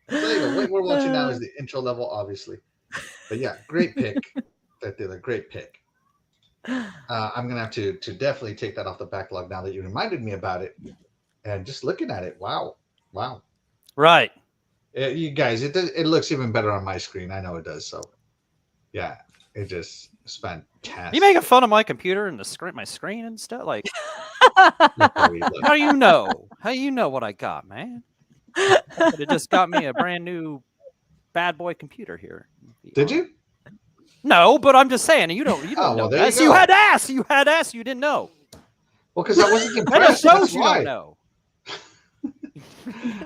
So there you go. What we're watching now is the intro level, obviously. But yeah, great pick. That did a great pick. I'm gonna have to definitely take that off the backlog now that you reminded me about it. And just looking at it, wow. Right. You guys, it looks even better on my screen. I know it does. So yeah, it just is fantastic. You making fun of my computer and my screen and stuff? Like, how do you know? How do you know what I got, man? It just got me a brand new bad boy computer here. Did you? No, but I'm just saying you don't know. Well, You had to ask. You didn't know. Well, because I wasn't impressed. That's you don't know.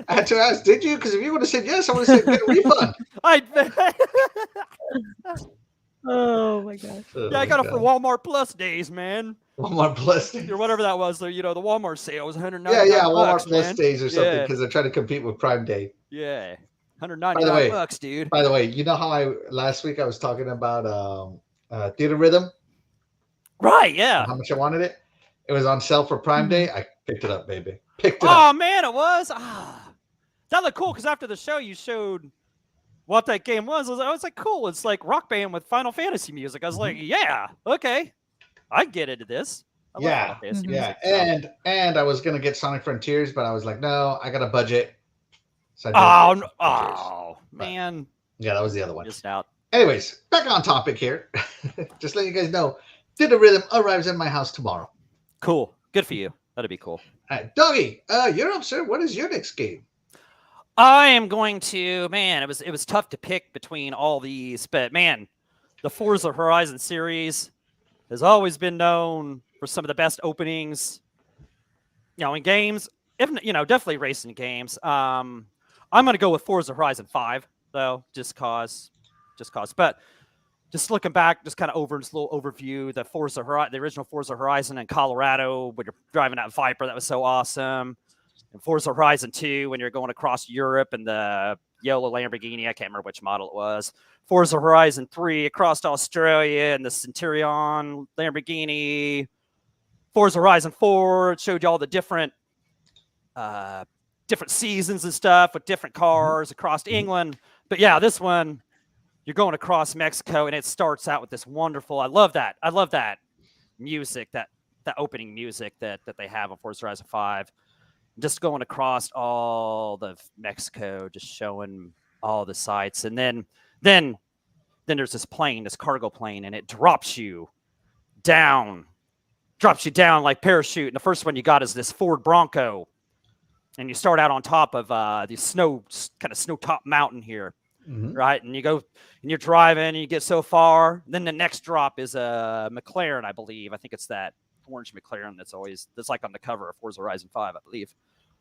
I had to ask, did you? Because if you would have said yes, I would have said get a refund. Oh my gosh. Yeah, I got it for Walmart Plus days, man. Walmart Plus days. Or whatever that was. The Walmart sale was $199. Yeah, Walmart Plus man. days or something because they're trying to compete with Prime Day. Yeah. $199, dude. By the way, you know how last week I was talking about Theater Rhythm? Right, yeah. How much I wanted it? It was on sale for Prime Day. I picked it up, baby. Picked it up. Oh, man, it was? That looked cool because after the show, you showed what that game was. I was like, cool. It's like Rock Band with Final Fantasy music. I was like, yeah, okay. I get into this. I love Yeah, Final Fantasy Mhm. music. yeah, So. and I was gonna get Sonic Frontiers, but I was like, no, I got a budget, so I didn't Oh, get Sonic Frontiers. But man, yeah, that was the other one. missed out. Anyways, back on topic here. Just letting you guys know, Did a Rhythm arrives in my house tomorrow. Cool, good for you. That'd be cool. All right, Doggy, you're up, sir. What is your next game? I am going to, man, it was tough to pick between all these, but man, the Forza Horizon series has always been known for some of the best openings, in games. If definitely racing games. I'm going to go with Forza Horizon 5 though, just cause. But just looking back, just kind of over this little overview, the original Forza Horizon in Colorado when you're driving that Viper, that was so awesome. And Forza Horizon 2 when you're going across Europe in the yellow Lamborghini. I can't remember which model it was. Forza Horizon 3 across Australia in the Centurion Lamborghini. Forza Horizon 4 showed you all the different seasons and stuff with different cars across England. But yeah, this one, you're going across Mexico and it starts out with this wonderful, I love that music, that opening music that they have on Forza Horizon 5. Just going across all of Mexico, just showing all the sights. And then there's this cargo plane, and it drops you down like parachute. And the first one you got is this Ford Bronco. And you start out on top of the snow top mountain here, right? And you go, and you're driving, and you get so far. Then the next drop is a McLaren, I believe. I think it's that orange McLaren that's like on the cover of Forza Horizon 5, I believe.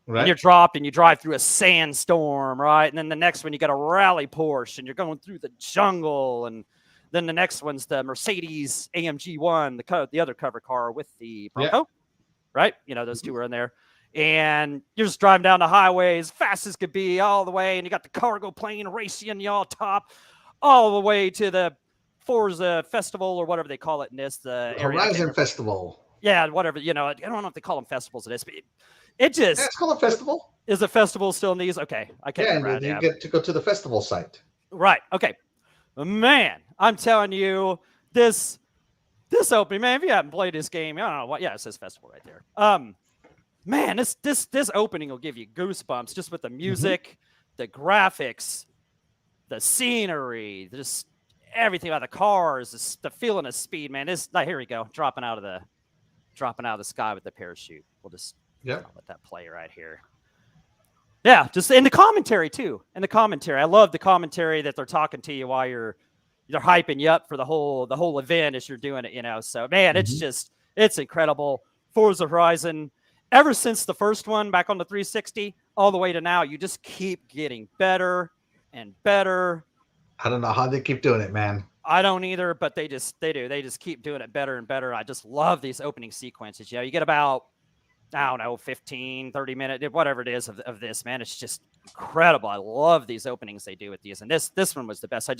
Right. And you drive through a sandstorm, right? And then the next one, you got a rally Porsche, and you're going through the jungle. And then the next one's the Mercedes AMG 1, the other cover car with the Bronco, right? Those two were in there. And you're just driving down the highway as fast as could be all the way. And you got the cargo plane racing you all top all the way to the Forza Festival or whatever they call it in this. The Horizon Festival. Yeah, whatever. I don't know if they call them festivals in this, but it just... it's called a festival. Is a festival still in these? Okay. I can't remember. Yeah, and you get to go to the festival site. Right. Okay. Man, I'm telling you, this opening, man, if you haven't played this game, I don't know what... Yeah, it says festival right there. Man, this opening will give you goosebumps just with the music, the graphics, the scenery, just everything about the cars, the feeling of speed, man. Here we go, dropping out of the sky with the parachute. We'll just let that play right here. Yeah, just in the commentary too. I love the commentary that they're talking to you while they're hyping you up for the whole event as you're doing it. So man, it's incredible. Forza Horizon. Ever since the first one back on the 360 all the way to now, you just keep getting better and better. I don't know how they keep doing it, man. I don't either, but they do. They just keep doing it better and better. I just love these opening sequences. You get about, I don't know, 15, 30 minutes, whatever it is of this, man. It's just incredible. I love these openings they do with these. And this one was the best.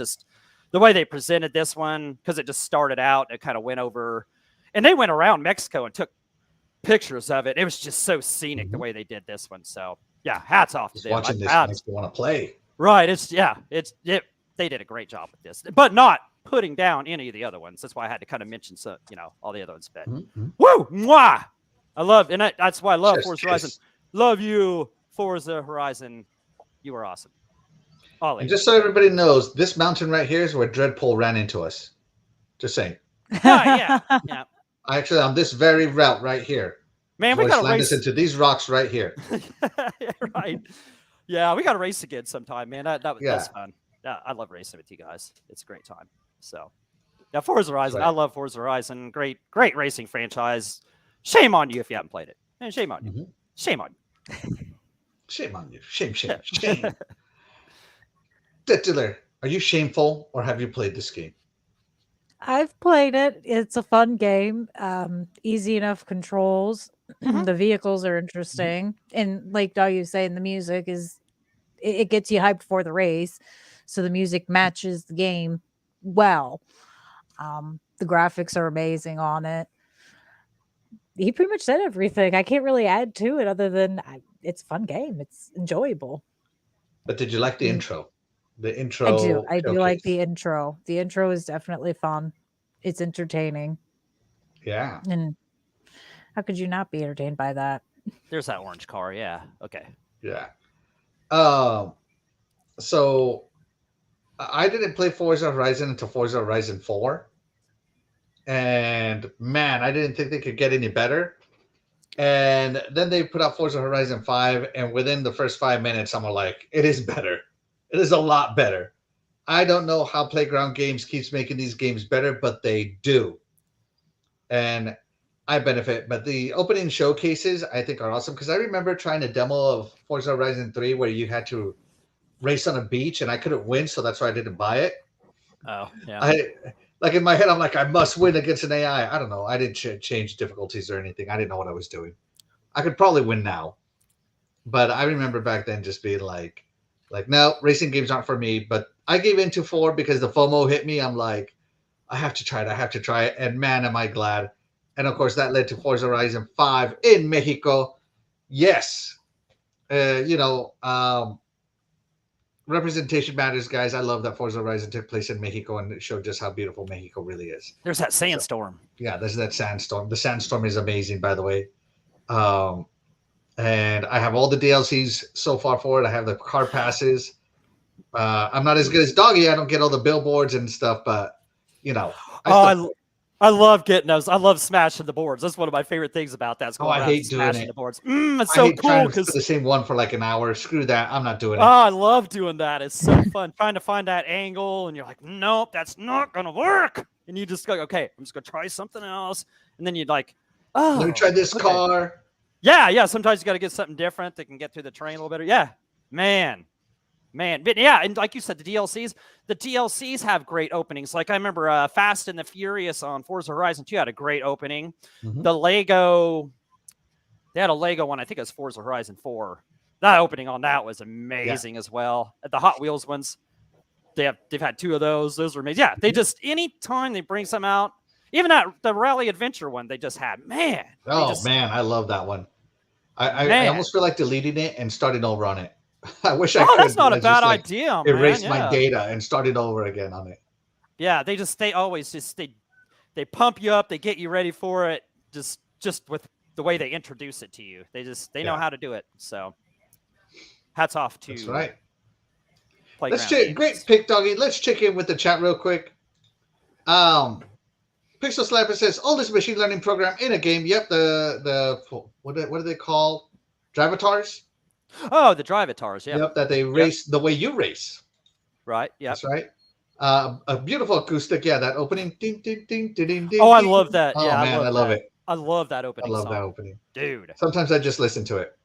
The way they presented this one, because it just started out, it kind of went over, and they went around Mexico and took pictures of it. It was just so scenic the way they did this one. So yeah, hats off to them. Watching this makes me want to play. Right. They did a great job with this, but not putting down any of the other ones. That's why I had to kind of mention all the other ones. But woo, mwah! I love, and that's why I love Forza Horizon. Love you, Forza Horizon. You are awesome. Ollie. And just so everybody knows, this mountain right here is where Dreadpool ran into us. Just saying. Yeah. Actually, on this very route right here. Man, we got to race into these rocks right here. Right. Yeah, we got to race again sometime, man. That's fun. Yeah, I love racing with you guys. It's a great time. So, yeah, Forza Horizon. Right. I love Forza Horizon. Great racing franchise. Shame on you if you haven't played it. Man, shame on you. Shame on you. Shame on you. Shame. DeathDealer, are you shameful or have you played this game? I've played it. It's a fun game. Easy enough controls. The vehicles are interesting. And like Doug was saying, the music it gets you hyped for the race. So the music matches the game well. The graphics are amazing on it. He pretty much said everything. I can't really add to it other than it's a fun game. It's enjoyable. But did you like the intro? The intro. I do like the intro. The intro is definitely fun. It's entertaining. Yeah. And How could you not be entertained by that? There's that orange car. Yeah. Okay. Yeah. So I didn't play Forza Horizon until Forza Horizon 4. And man, I didn't think they could get any better. And then they put out Forza Horizon 5, and within the first 5 minutes, I'm like, it is better. It is a lot better. I don't know how Playground Games keeps making these games better, but they do. And I benefit. But the opening showcases, I think, are awesome, because I remember trying a demo of Forza Horizon 3 where you had to race on a beach, and I couldn't win, so that's why I didn't buy it. Oh, yeah. Like in my head, I'm like, I must win against an AI. I don't know. I didn't change difficulties or anything. I didn't know what I was doing. I could probably win now, but I remember back then just being like, no, racing games aren't for me. But I gave into 4 because the FOMO hit me. I'm like, I have to try it. I have to try it. And man, am I glad. And of course, that led to Forza Horizon 5 in Mexico. Yes. Representation matters, guys. I love that Forza Horizon took place in Mexico, and it showed just how beautiful Mexico really is. There's that sandstorm. So, yeah, there's that sandstorm. The sandstorm is amazing, by the way. And I have all the DLCs so far for it. I have the car passes. I'm not as good as Doggy. I don't get all the billboards and stuff, but I love getting those. I love smashing the boards. That's one of my favorite things about that. I hate doing it. The boards. It's so cool because the same one for like an hour. Screw that. I'm not doing it. Oh, I love doing that. It's so fun trying to find that angle, and you're like, nope, that's not gonna work. And you just go, okay, I'm just gonna try something else. And then you're like, oh, let me try this car. Yeah. Sometimes you got to get something different that can get through the terrain a little better. Yeah, man. But yeah, and like you said, the DLCs have great openings. Like I remember Fast and the Furious on Forza Horizon 2 had a great opening. Mm-hmm. They had a Lego one. I think it was Forza Horizon 4. That opening on that was amazing as well. The Hot Wheels ones, they've had 2 of those. Those were amazing. Yeah, they just anytime they bring some out, even the Rally Adventure one they just had. Man. Man, I love that one. I almost feel like deleting it and starting over on it. I wish I could. That's not a bad idea, man. Erase my data and start it over again on it. Yeah, they pump you up, they get you ready for it, just with the way they introduce it to you. They know how to do it. So hats off to. That's right. Let's check. Great pick, Doggy. Let's check in with the chat real quick. Pixel Slapper says oldest machine learning program in a game. Yep, the what are they called? Drivatars. Oh, the Drivatars, yeah. Yep, that they race the way you race. Right, yeah. That's right. A beautiful acoustic, yeah, that opening. Ding, ding, ding, ding, ding, oh, I love that. Oh, yeah, man, I love it. I love that opening that opening. Dude. Sometimes I just listen to it.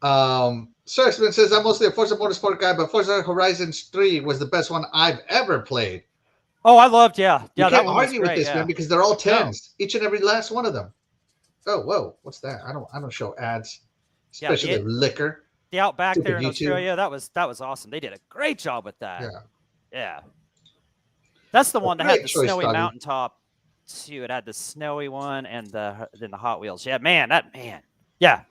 Sirxman says, I'm mostly a Forza Motorsport guy, but Forza Horizon 3 was the best one I've ever played. Oh, I loved, yeah. You can't argue with this, man, because they're all 10s. Each and every last one of them. Oh, whoa, what's that? I don't show ads. Especially liquor. The out back there in Australia, that was awesome. They did a great job with that. Yeah. That's the one that had the snowy mountaintop too. It had the snowy one and then the Hot Wheels. Yeah, man. Yeah.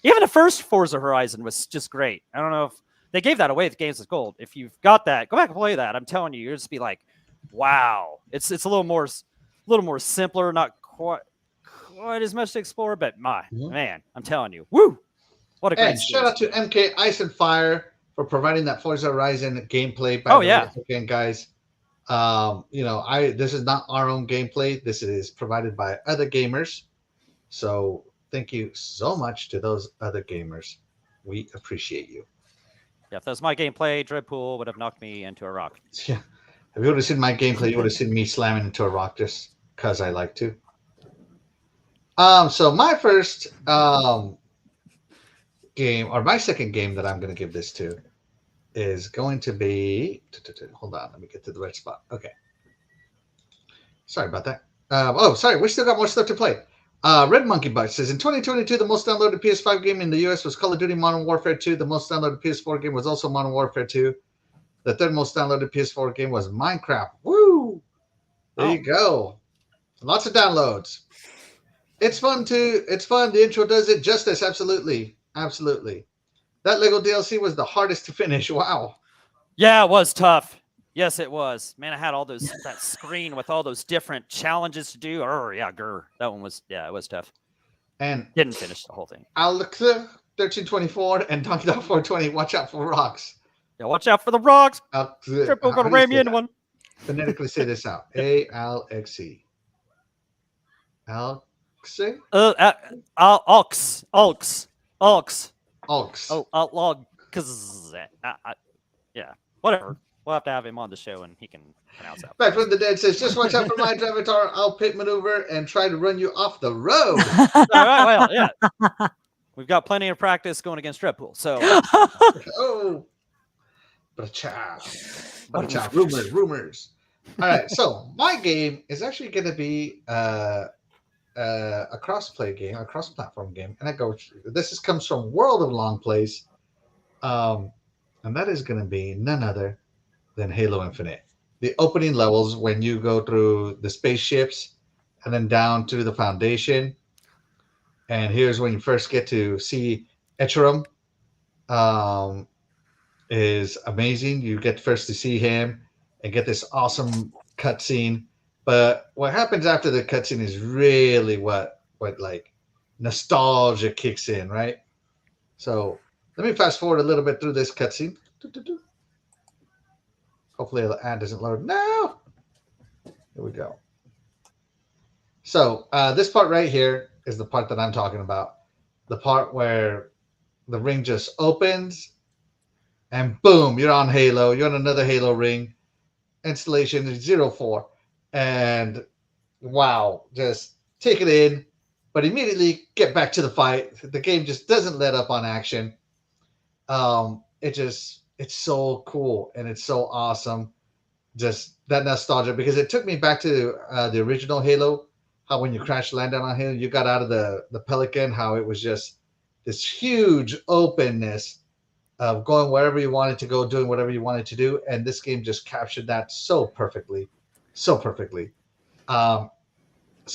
Even the first Forza Horizon was just great. I don't know if they gave that away at Games with Gold. If you've got that, go back and play that. I'm telling you, you'll just be like, wow. It's a little more simpler, not quite as much to explore, but man, I'm telling you, woo. What a great shout out to MK Ice and Fire for providing that Forza Horizon gameplay. Again, guys. This is not our own gameplay. This is provided by other gamers. So thank you so much to those other gamers. We appreciate you. Yeah, if that was my gameplay, Dreadpool would have knocked me into a rock. Yeah. If you would have seen my gameplay, you would have seen me slamming into a rock just because I like to. So my first game, or my second game that I'm going to give this to, is going to be. Hold on, let me get to the right spot. Okay. Sorry about that. Sorry, we still got more stuff to play. Red Monkey Butt says in 2022, the most downloaded PS5 game in the US was Call of Duty Modern Warfare 2. The most downloaded PS4 game was also Modern Warfare 2. The third most downloaded PS4 game was Minecraft. Woo! There you go. Lots of downloads. It's fun too. It's fun. The intro does it justice. Absolutely. That Lego DLC was the hardest to finish. Wow. Yeah, it was tough. Yes, it was. Man, I had all those that screen with all those different challenges to do. That one was it was tough. And Didn't finish the whole thing. Alex 1324 and Donkey Dog 420. Watch out for rocks. Yeah, watch out for the rocks. Alex, Triple gonna ram you into one. Phonetically say this out. A-L-X-E. Alxe? Ox. Alx. Oh, outlog. Yeah, whatever. We'll have to have him on the show and he can pronounce that. Back from the Dead says, just watch out for my avatar. I'll pit maneuver and try to run you off the road. All right, well, yeah. We've got plenty of practice going against Dreadpool, so. Oh. Ba-cha. Rumors. All right, so my game is actually going to be a cross-play game, a cross-platform game. And comes from World of Long Plays. And that is going to be none other than Halo Infinite. The opening levels, when you go through the spaceships and then down to the Foundation. And here's when you first get to see Echerum. Is amazing. You get first to see him and get this awesome cutscene. But what happens after the cutscene is really what like nostalgia kicks in, right? So let me fast forward a little bit through this cutscene. Hopefully the ad doesn't load. No! Here we go. So this part right here is the part that I'm talking about. The part where the ring just opens and boom, you're on Halo. You're on another Halo ring. Installation is 04. And wow, just take it in, but immediately get back to the fight. The game just doesn't let up on action. It's so cool and it's so awesome. Just that nostalgia, because it took me back to the original Halo. How when you crash landed on Halo, you got out of the Pelican, how it was just this huge openness of going wherever you wanted to go, doing whatever you wanted to do. And this game just captured that so perfectly. So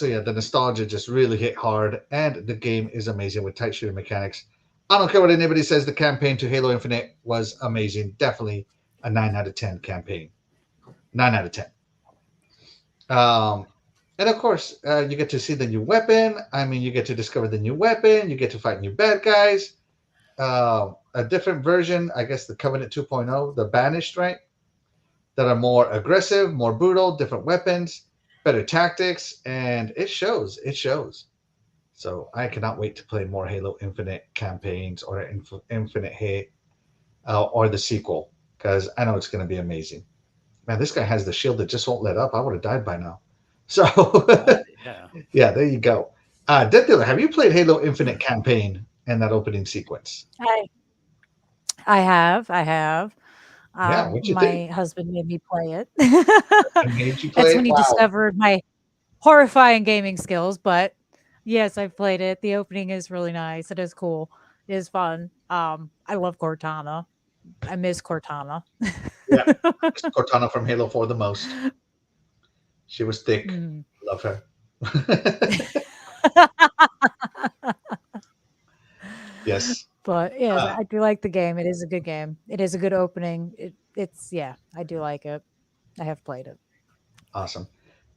yeah, the nostalgia just really hit hard, and the game is amazing with tight shooting mechanics. I don't care what anybody says, the campaign to Halo Infinite was amazing. Definitely a 9 out of 10 campaign. 9 out of 10. And of course, you get to see the new weapon. I mean, you get to discover the new weapon. You get to fight new bad guys. A different version, I guess the Covenant 2.0, the Banished, right? That are more aggressive, more brutal, different weapons, better tactics, and it shows. So I cannot wait to play more Halo Infinite campaigns or Infinite Hate or the sequel, because I know it's going to be amazing. Man, this guy has the shield that just won't let up. I would have died by now. So yeah, there you go. DeathDealer, have you played Halo Infinite campaign and that opening sequence? I have. Yeah, what you my think? husband made me play it. Made you play That's it? when he Wow. discovered my horrifying gaming skills. But yes, I've played it. The opening is really nice. It is cool. It is fun. I love Cortana. I miss Cortana. Yeah, Cortana from Halo 4 the most. She was thick. Mm. Love her. Yes. But yes, I do like the game. It is a good game. It is a good opening. I do like it. I have played it. Awesome.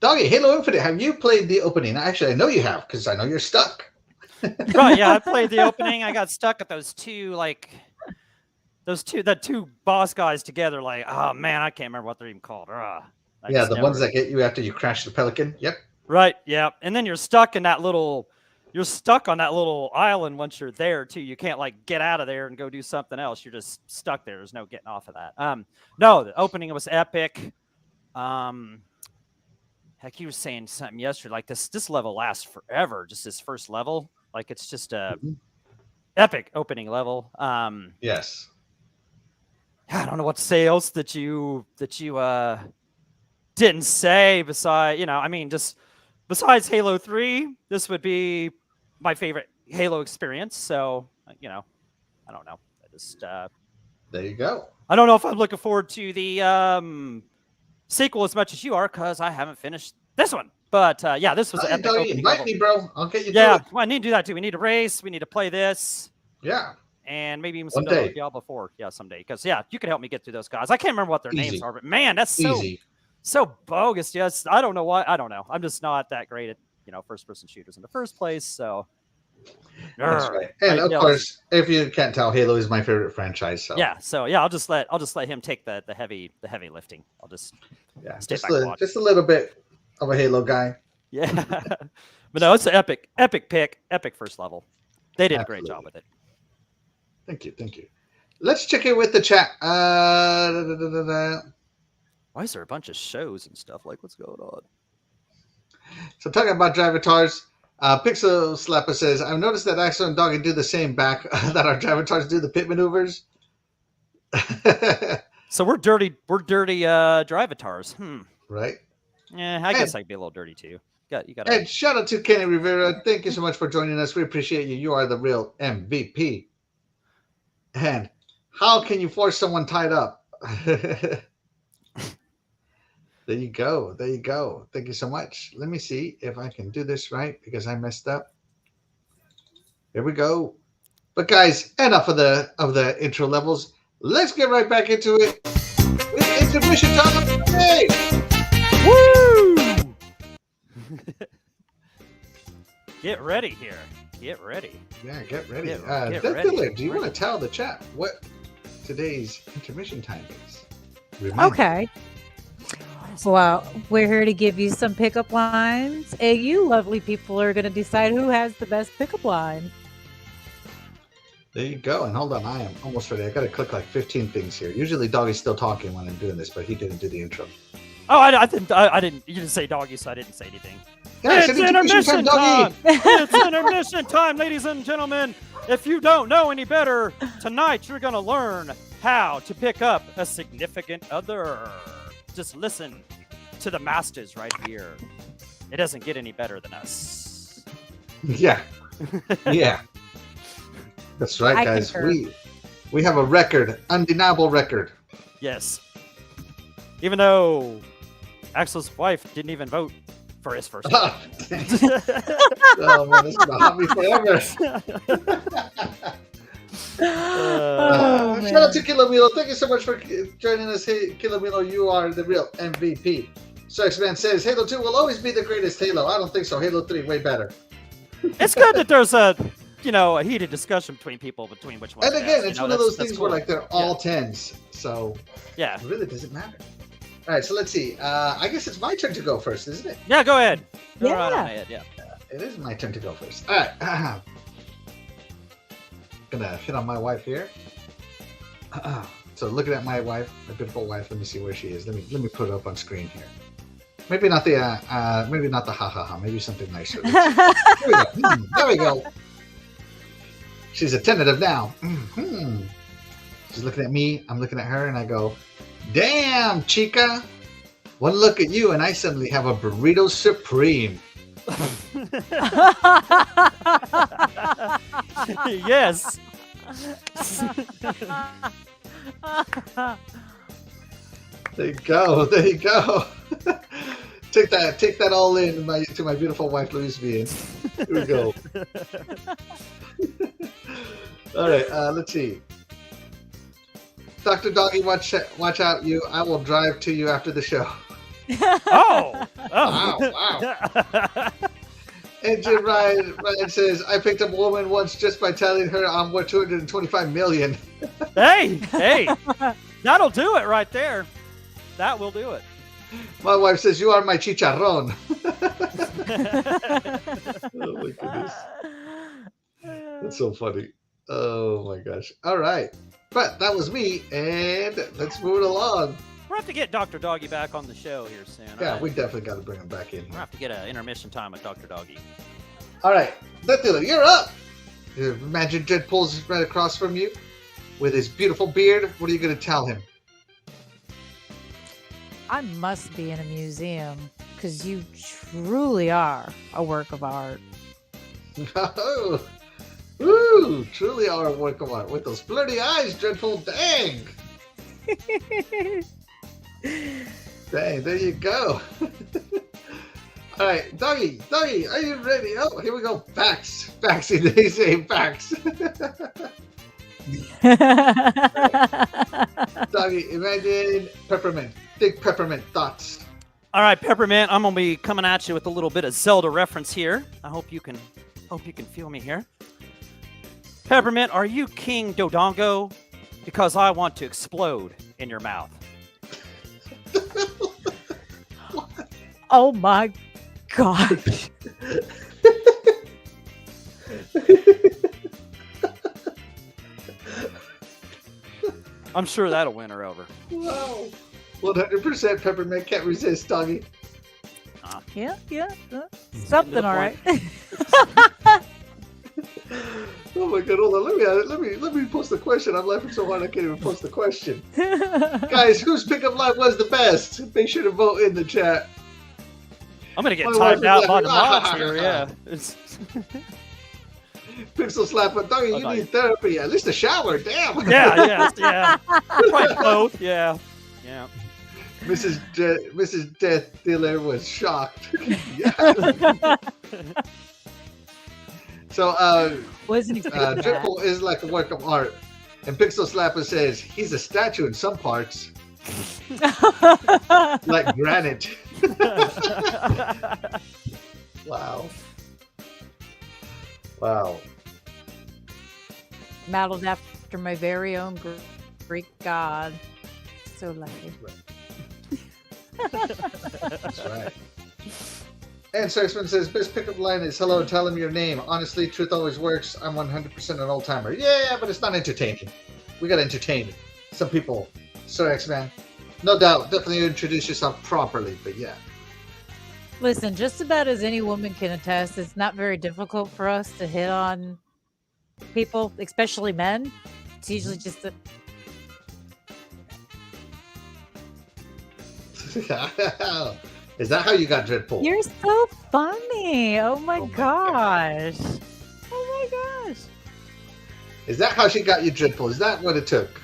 Doggy, Halo Infinite, have you played the opening? Actually, I know you have, because I know you're stuck. Right, yeah, I played the opening. I got stuck at the two boss guys together. Like, oh man, I can't remember what they're even called. Yeah, the ones that get you after you crash the Pelican. Yep. Right, yeah. And then you're stuck on that little island once you're there too. You can't like get out of there and go do something else. You're just stuck there. There's no getting off of that. No, the opening was epic. Heck, you were saying something yesterday. Like this level lasts forever. Just this first level, like it's just a epic opening level. Yes. I don't know what to say else that you didn't say beside, just besides Halo 3, this would be my favorite Halo experience. So, I don't know. There you go. I don't know if I'm looking forward to the sequel as much as you are, because I haven't finished this one. But yeah, this was an epic opening invite level. me, bro. I'll get you. Yeah, well, I need to do that too. We need to race. We need to play this. Yeah. And maybe even One some day. Diablo 4. Yeah, someday. Because yeah, you could help me get through those guys. I can't remember what their names Easy. are, but man, that's Easy. so bogus. Yes, I don't know why. I don't know. I'm just not that great at first-person shooters in the first place. So That's right. And of course, if you can't tell, Halo is my favorite franchise. So yeah, I'll just let him take the heavy lifting. I'll just stay just back and watch. just a little bit of a Halo guy. Yeah, but no, it's an epic pick, epic first level. They did a great job with it. Thank you. Let's check in with the chat. Why is there a bunch of shows and stuff? Like, what's going on? So talking about drivatars, Pixel Slapper says, I've noticed that Axel and Doggy do the same back that our drivatars do the pit maneuvers. So we're dirty drivatars. Right? Yeah, I guess I'd be a little dirty too. You got. And shout out to Kenny Rivera. Thank you so much for joining us. We appreciate you. You are the real MVP. And how can you force someone tied up? There you go. Thank you so much. Let me see if I can do this right because I messed up. Here we go. But guys, enough of the intro levels. Let's get right back into it. It's intermission time. Hey! Woo! Get ready here. Get ready. Yeah, get ready. Get DeathDealer, do you want to tell the chat what today's intermission time is? Okay. Well, we're here to give you some pickup lines, and you lovely people are going to decide who has the best pickup line. There you go. And hold on, I am almost ready. I got to click like 15 things here. Usually Doggy's still talking when I'm doing this, but he didn't do the intro. Oh, I didn't. You didn't say Doggy, so I didn't say anything. Yeah, it's intermission time. It's intermission time, ladies and gentlemen. If you don't know any better, tonight you're going to learn how to pick up a significant other. Just listen to the masters right here. It doesn't get any better than us. Yeah. That's right, guys. We have a record, undeniable record. Yes. Even though Axel's wife didn't even vote for his first. Oh man, this is gonna haunt me forever. Shout out to Kilomilo. Thank you so much for joining us. Hey, Kilomilo, you are the real MVP. Sexman says Halo 2 will always be the greatest Halo. I don't think so. Halo 3 way better. It's good that there's a heated discussion between which one. And again, it's one of those things where like they're all 10s. So yeah, it really doesn't matter. All right, so let's see. I guess it's my turn to go first, isn't it? Yeah, go ahead. Go yeah. right on ahead. Yeah. It is my turn to go first. All right. Gonna hit on my wife here. So looking at my wife, my beautiful wife. Let me see where she is. Let me put it up on screen here. Maybe not the ha ha ha. Maybe something nicer. There we go. There we go. She's attentive now. Mm-hmm. She's looking at me. I'm looking at her, and I go, "Damn, chica! One look at you, and I suddenly have a burrito supreme." Yes. There you go. There you go. Take that all in to my beautiful wife, Louise Vian. Here we go. All right. Let's see. Dr. Doggy, watch out! I will drive to you after the show. Oh. Wow. Engine Ryan says, I picked up a woman once just by telling her I'm worth $225 million. Hey, that'll do it right there. That will do it. My wife says, you are my chicharrón. Oh my goodness. That's so funny. Oh my gosh. All right. But that was me, and let's move it along. We'll have to get Dr. Doggy back on the show here soon. Yeah, right? we definitely got to bring him back in. We'll have to get an intermission time with Dr. Doggy. All right, DeathDealer, you're up. Imagine Deadpool's right across from you with his beautiful beard. What are you going to tell him? I must be in a museum because you truly are a work of art. Oh, ooh, truly are a work of art with those flirty eyes, Dreadful. Dang. Dang, there you go. All right, Doggy, are you ready? Oh, here we go. Facts. They say facts. Doggy, imagine peppermint. Big peppermint thoughts. All right, Peppermint, I'm going to be coming at you with a little bit of Zelda reference here. I hope you can Hope you can feel me here. Peppermint, are you King Dodongo? Because I want to explode in your mouth. Oh my gosh. I'm sure that'll win her over. Wow. 100% Peppermint can't resist, doggy. Yeah. Something, all right. Oh my god, hold on. Let me post the question. I'm laughing so hard I can't even post the question. Guys, whose pickup line was the best? Make sure to vote in the chat. I'm gonna get My timed wife out is by the laughing. mods here, yeah. It's... Pixel Slapper, doggy, you need therapy. At least a shower, damn. Yeah. Probably both, yeah. Mrs. DeathDealer was shocked. Yeah. So, Wasn't expecting that. Triple is like a work of art. And Pixel Slapper says, he's a statue in some parts. Like granite. Wow. Modeled after my very own Greek god. So lucky. That's right. And Sexman says, best pickup line is, hello, tell him your name. Honestly, truth always works. I'm 100% an old-timer. Yeah, but it's not entertaining. We got to entertain some people. Sir X-Man. No doubt. Definitely introduce yourself properly, but yeah. Listen, just about as any woman can attest, it's not very difficult for us to hit on people, especially men. It's usually just a... Is that how you got Dreadpool? You're so funny. Oh my gosh. Oh my gosh. Is that how she got you Dreadpool? Is that what it took?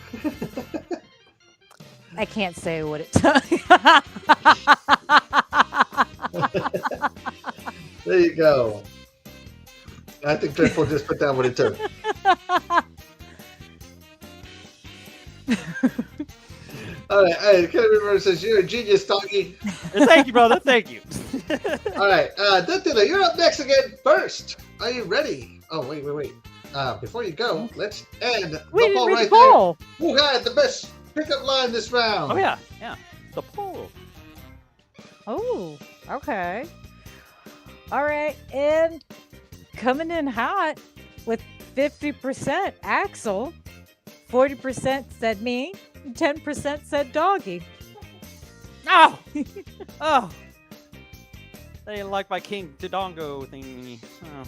I can't say what it took. There you go. I think Dreadpool just put down what it took. All right. Kevin Rivers says, you're a genius, doggy. Thank you, brother. Thank you. All right. DeathDealer, you're up next again first. Are you ready? Oh, wait. Before you go, let's end the poll right there. Who had the best pickup line this round? Oh, yeah. The poll. Oh, okay. All right. And coming in hot with 50% Axel, 40% said me, 10% said doggy. Oh! Oh! They didn't like my King Dodongo thingy. Oh.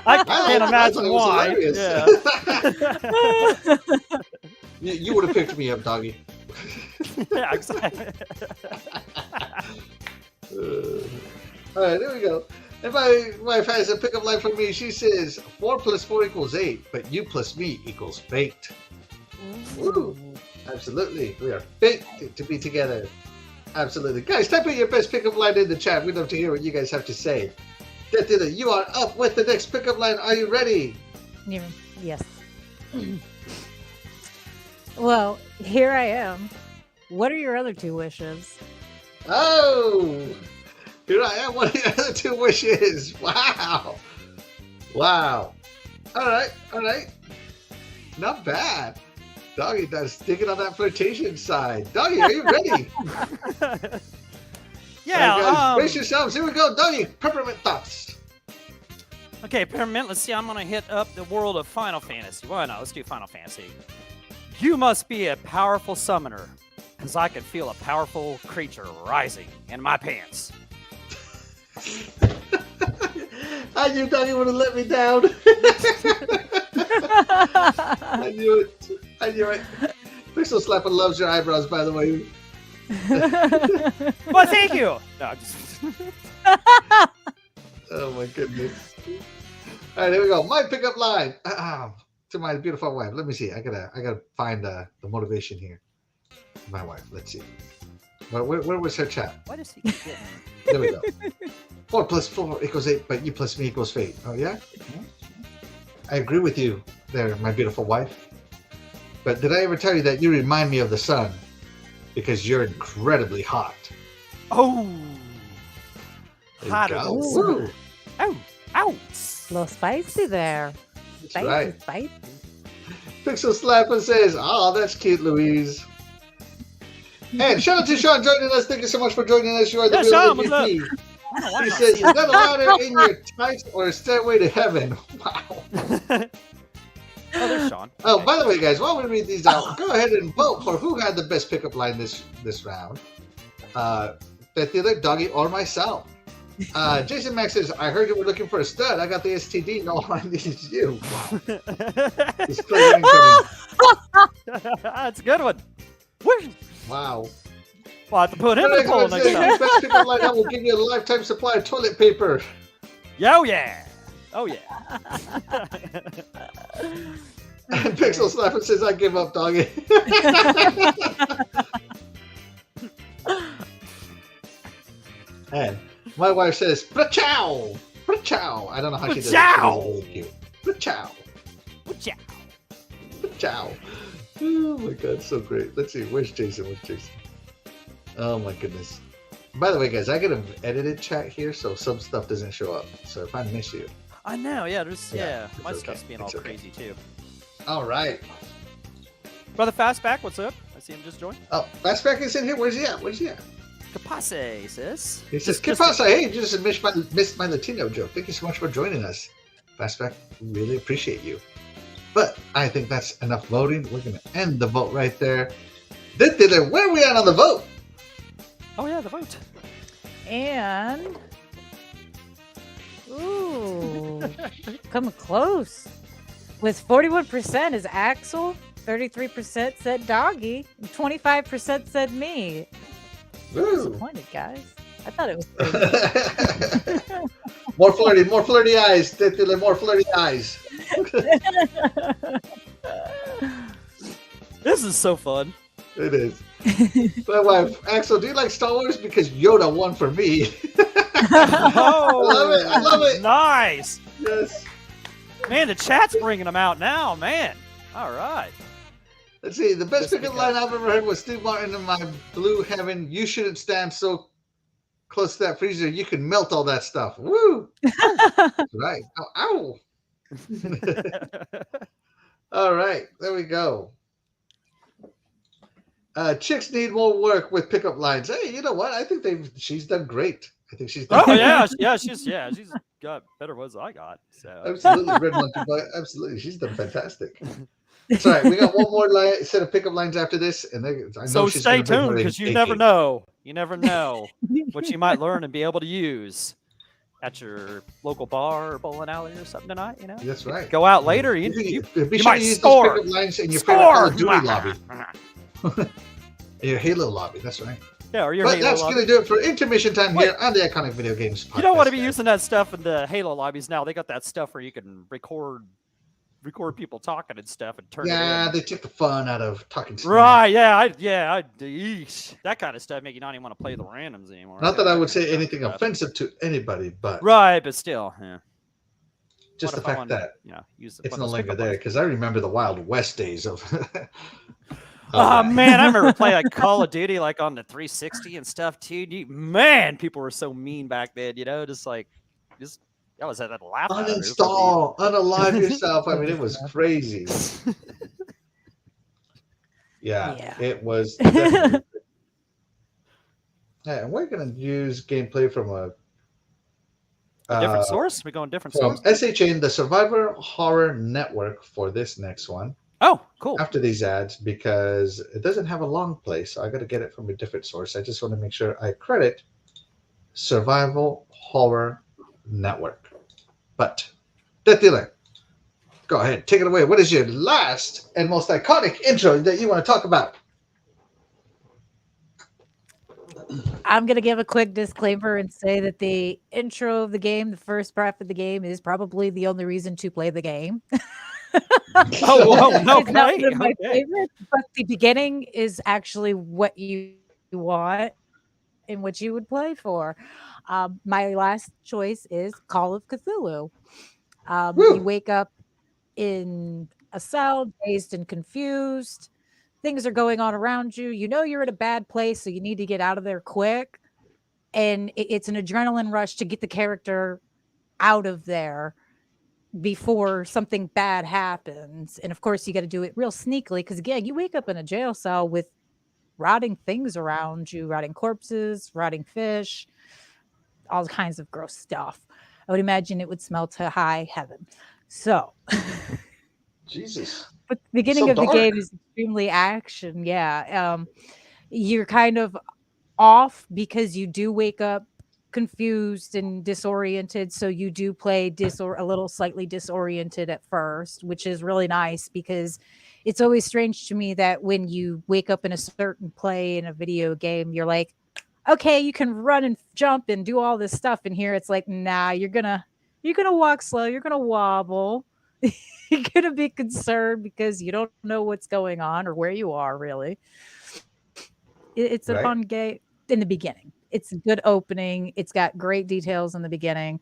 I can't imagine why. Yeah. You would have picked me up, doggy. Yeah, exactly. All right, there we go. And my wife has a pickup line for me. She says, 4 + 4 = 8, but you + me = fate. Woo. Absolutely. We are fate to be together. Absolutely. Guys, type in your best pickup line in the chat. We'd love to hear what you guys have to say. DeathDealer, you are up with the next pickup line. Are you ready? Yes. Well, here I am. What are your other 2 wishes? Oh, here I am. What are your other 2 wishes? Wow. All right. Not bad. Doggy does sticking on that flirtation side. Doggy, are you ready? Yeah. All right, guys, brace yourselves. Here we go. Doggy, peppermint thoughts. Okay, Peppermint, let's see. I'm going to hit up the world of Final Fantasy. Why not? Let's do Final Fantasy. You must be a powerful summoner, because I can feel a powerful creature rising in my pants. I knew Doggy would have let me down. I knew it. Pixel Slapper loves your eyebrows, by the way. Well, thank you. No, I'm just... Oh my goodness. All right, here we go. My pickup line to my beautiful wife. Let me see. I gotta find the motivation here. My wife. Let's see. Where was her chat? What is he getting? There we go. 4 + 4 = 8, but you + me = fate. Oh yeah. I agree with you there, my beautiful wife. But did I ever tell you that you remind me of the sun? Because you're incredibly hot. Oh. There Hotter you than go. the sun. Woo. little spicy there. That's Spicy, right. spicy. Pixel Slapper says, "Oh, that's cute, Louise." And shout out to Sean joining us. Thank you so much for joining us. You are the real Sean, what's up? MVP. I don't know why He not says, see "Is that a ladder in your tights or a stairway to heaven?" Wow. Oh, there's Sean. Oh, by the way, guys, while we read these out, go ahead and vote for who had the best pickup line this round. DeathDealer, Doggy, or myself. Jason Max says, "I heard you were looking for a stud. I got the STD. No, I need you." Wow. Disclaimer incoming. That's a good one. Whoosh. Wow. We'll have to put him in the poll next time. Best pickup line that will give you a lifetime supply of toilet paper. Oh, yeah. Oh, yeah. And Pixel Slapper says, "I give up, Doggy." And my wife says, "Pra-chow! Pra-chow!" I don't know how she does it. Pra-chow! It's really cute. Pra-chow! Whatcha? Pra-chow! Oh my god, so great. Let's see, where's Jason? Oh my goodness. By the way, guys, I get an edited chat here, so some stuff doesn't show up. So if I miss you. I know, yeah, there's, Yeah, my it's stuff's okay. being all It's okay. crazy, too. All right. Brother Fastback, what's up? I see him just join. Oh, Fastback is in here. Where's he at? Capase, sis. He says, "¿Qué pasa? Hey, just missed my Latino joke. Thank you so much for joining us. Fastback, really appreciate you." But I think that's enough voting. We're going to end the vote right there. DeathDealer, where are we at on the vote? Oh, yeah, the vote. And ooh, coming close. With 41% is Axel, 33% said Doggy, and 25% said me. Woo. Disappointed, guys. I thought it was crazy. More flirty eyes. DeathDealer, more flirty eyes. This is so fun. It is. My wife, Axel, do you like Star Wars? Because Yoda won for me. Oh, I love it. Nice. Yes. Man, the chat's bringing them out now, man. All right. Let's see. The best Just pickup because. line I've ever heard was Steve Martin in my blue heaven. "You shouldn't stand so close to that freezer. You can melt all that stuff." Woo! Right. Ow. All right. There we go. Chicks need more work with pickup lines. Hey, you know what? I think she's done great. I think she's done Oh yeah, she's got better ones than I got. So absolutely. Red Monkey Boy. Absolutely. She's done fantastic. It's all right. We got one more set of pickup lines after this, and I know so she's stay gonna bring tuned her because you a never cake. know. You never know what you might learn and be able to use at your local bar or bowling alley or something tonight. You know, That's right. go out later. Be You sure might to use score. those pickup lines in your favorite Call score. of Duty lobby. Your Halo lobby. That's right. Yeah, or your But Halo that's lobby. going to do it for intermission time Wait. here on the Iconic Video Games Podcast. You don't want to be guys. using that stuff in the Halo lobbies now. They got that stuff where you can record people talking and stuff and turn it Yeah, in. they took the fun out of talking smack. Right, yeesh. That kind of stuff make you not even want to play the randoms anymore. Not that I would kind of say anything stuff. offensive to anybody, but Right, but still, yeah. just What the if I fact wanted to, that you know, use it's one no of those longer pickup there, lines. because I remember the Wild West days of. Oh man, I remember playing like Call of Duty like on the 360 and stuff too. Man, people were so mean back then, you know, just I was at that laugh. Uninstall, unalive yourself. I mean, it was crazy. Yeah. It was. Definitely. Yeah, and we're gonna use gameplay from a different source. We're going different from source. SHN, the Survivor Horror Network, for this next one. Oh, cool. After these ads, because it doesn't have a long play, so I got to get it from a different source. I just want to make sure I credit Survival Horror Network. But DeathDealer, go ahead, take it away. What is your last and most iconic intro that you want to talk about? I'm going to give a quick disclaimer and say that the intro of the game, the first part of the game, is probably the only reason to play the game. Oh, whoa, no, It's not okay, one of my okay. favorites, but the beginning is actually what you want and what you would play for. My last choice is Call of Cthulhu. Woo. You wake up in a cell, dazed and confused. Things are going on around you. You know you're in a bad place, so you need to get out of there quick. And it's an adrenaline rush to get the character out of there before something bad happens. And of course, you got to do it real sneakily because, again, you wake up in a jail cell with rotting things around you, rotting corpses, rotting fish, all kinds of gross stuff. I would imagine it would smell to high heaven. So, Jesus. but the beginning So of the dark. game is extremely action. Yeah. You're kind of off because you do wake up confused and disoriented. So you do play a little slightly disoriented at first, which is really nice because it's always strange to me that when you wake up in a certain play in a video game, you're like, okay, you can run and jump and do all this stuff. And here it's like, nah, you're gonna walk slow, you're gonna wobble. You're gonna be concerned because you don't know what's going on or where you are really. It's a fun game in the beginning. It's a good opening. It's got great details in the beginning.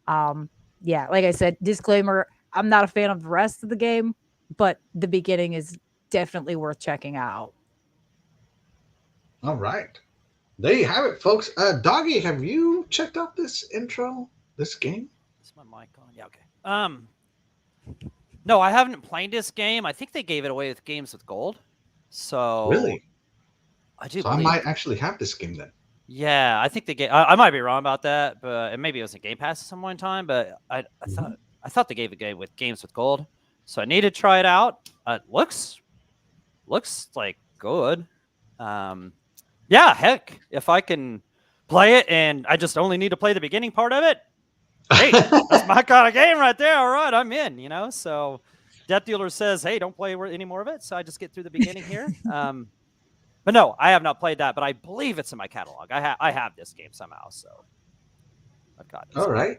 Yeah, like I said, disclaimer, I'm not a fan of the rest of the game, but the beginning is definitely worth checking out. All right. There you have it, folks. Doggy, have you checked out this intro, this game? Is my mic on? Yeah, okay. No, I haven't played this game. I think they gave it away with Games with Gold. So Really? I do. So I might actually have this game then. Yeah, I think they gave. I might be wrong about that, but maybe it was a Game Pass at some point in time. But I thought they gave a game with Games with Gold, so I need to try it out. Looks like good. Yeah, heck, if I can play it and I just only need to play the beginning part of it, hey, that's my kind of game right there. All right, I'm in, So DeathDealer says, hey, don't play any more of it. So I just get through the beginning here. But no, I have not played that, but I believe it's in my catalog. I have this game somehow, so I've got it. All right.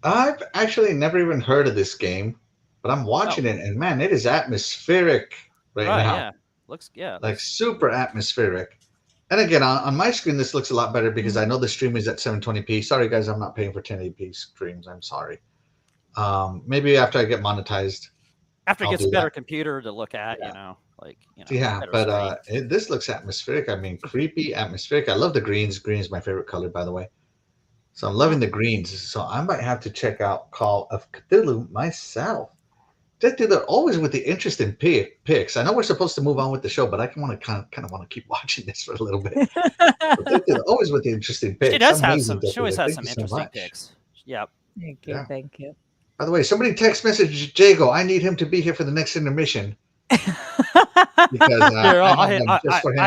I've actually never even heard of this game, but I'm watching it, and man, it is atmospheric right now. Yeah. Looks super atmospheric. And again, on my screen, this looks a lot better because I know the stream is at 720p. Sorry, guys, I'm not paying for 1080p streams. I'm sorry. Maybe after I get monetized. After it gets a better computer to look at, Yeah, but this looks atmospheric. I mean, creepy, atmospheric. I love the greens. Green is my favorite color, by the way. So I'm loving the greens. So I might have to check out Call of Cthulhu myself. They're always with the interesting picks. I know we're supposed to move on with the show, but I want to kind of want to keep watching this for a little bit. They're always with the interesting picks. She always has some interesting picks. Yep. Thank you. By the way, somebody text message Jago. I need him to be here for the next intermission. Because I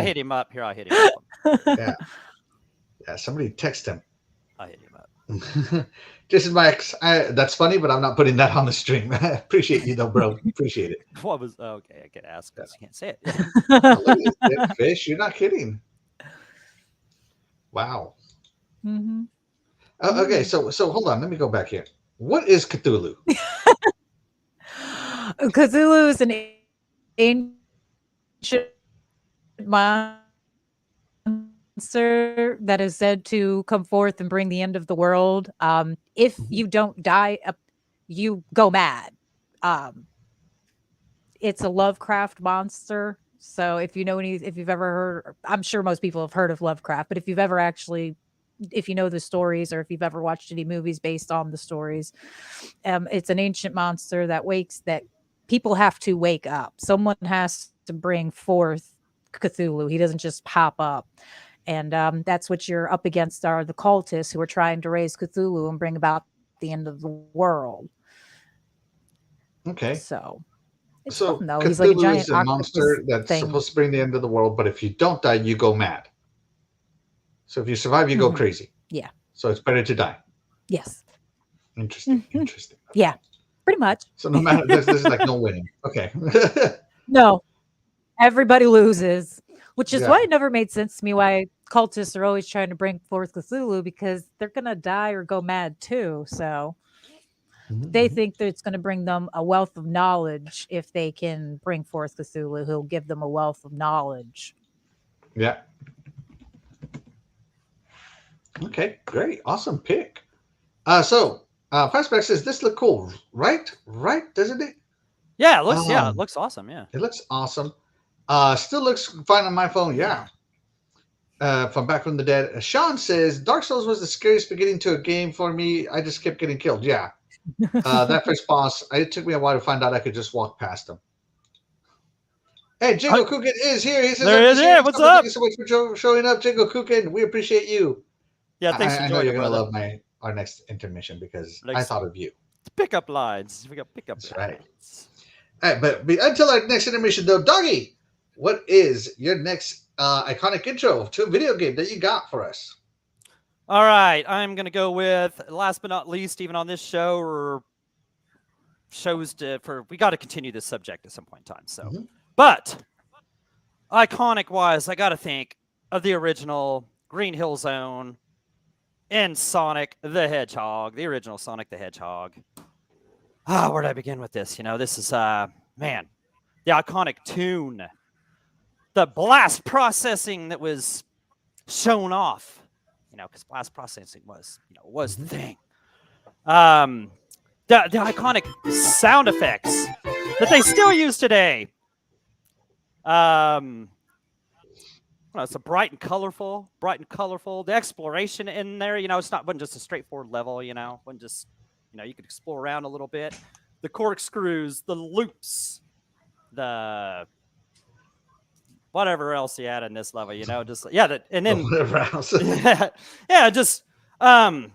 hit him up. Here, I hit him up. Yeah. Somebody text him. I hit him up. Jason Max, that's funny, but I'm not putting that on the stream. I appreciate you though, bro. Appreciate it. What was okay? I could ask because you can't say it. Fish, you're not kidding. Wow. Mm-hmm. Okay, so hold on. Let me go back here. What is Cthulhu? Cthulhu is an ancient monster that is said to come forth and bring the end of the world. If you don't die, you go mad. It's a Lovecraft monster. So if you know if you've ever heard, I'm sure most people have heard of Lovecraft, but if you know the stories or if you've ever watched any movies based on the stories, it's an ancient monster that people have to wake up. Someone has to bring forth Cthulhu. He doesn't just pop up. And that's what you're up against are the cultists who are trying to raise Cthulhu and bring about the end of the world. Okay. So fun, though. Cthulhu He's like a giant is a monster that's supposed to bring the end of the world, but if you don't die, you go mad. So if you survive, you go crazy. Yeah. So it's better to die. Yes. Interesting. Yeah, pretty much. So no matter, there's like no winning. Okay. No, everybody loses, which is why it never made sense to me why cultists are always trying to bring forth Cthulhu, because they're going to die or go mad too. So they think that it's going to bring them a wealth of knowledge. If they can bring forth Cthulhu, he'll give them a wealth of knowledge. Yeah. Okay, great. Awesome pick. So Fastback says this look cool, right? Right, doesn't it? Yeah, it looks awesome. Yeah. It looks awesome. Still looks fine on my phone, yeah. From Back from the Dead. Sean says Dark Souls was the scariest beginning to a game for me. I just kept getting killed. Yeah. that first boss, it took me a while to find out I could just walk past him. Hey, Jingo Kukin is here. He says, there he is. Yeah, what's up? Thank you so much for showing up, Jingo Kukin. We appreciate you. Yeah, thanks for I know joining, you're going to brother. love our next intermission because I thought of you. Pick up lines. We got pick up That's lines. right. All right, but until our next intermission, though, Doggy, what is your next iconic intro to a video game that you got for us? All right, I'm going to go with, last but not least, even on this show, or shows we got to continue this subject at some point in time. So, but iconic wise, I got to think of the original Green Hill Zone and Sonic the Hedgehog, the original Sonic the Hedgehog. Where did I begin with this? You know, this is, man, the iconic tune, the blast processing that was shown off, you know, because blast processing was the thing. The iconic sound effects that they still use today. It's a bright and colorful. The exploration in there, you know, wasn't just a straightforward level, you know, wasn't just, you know, you could explore around a little bit. The corkscrews, the loops, the whatever else you had in this level, you know, just and then whatever else. just the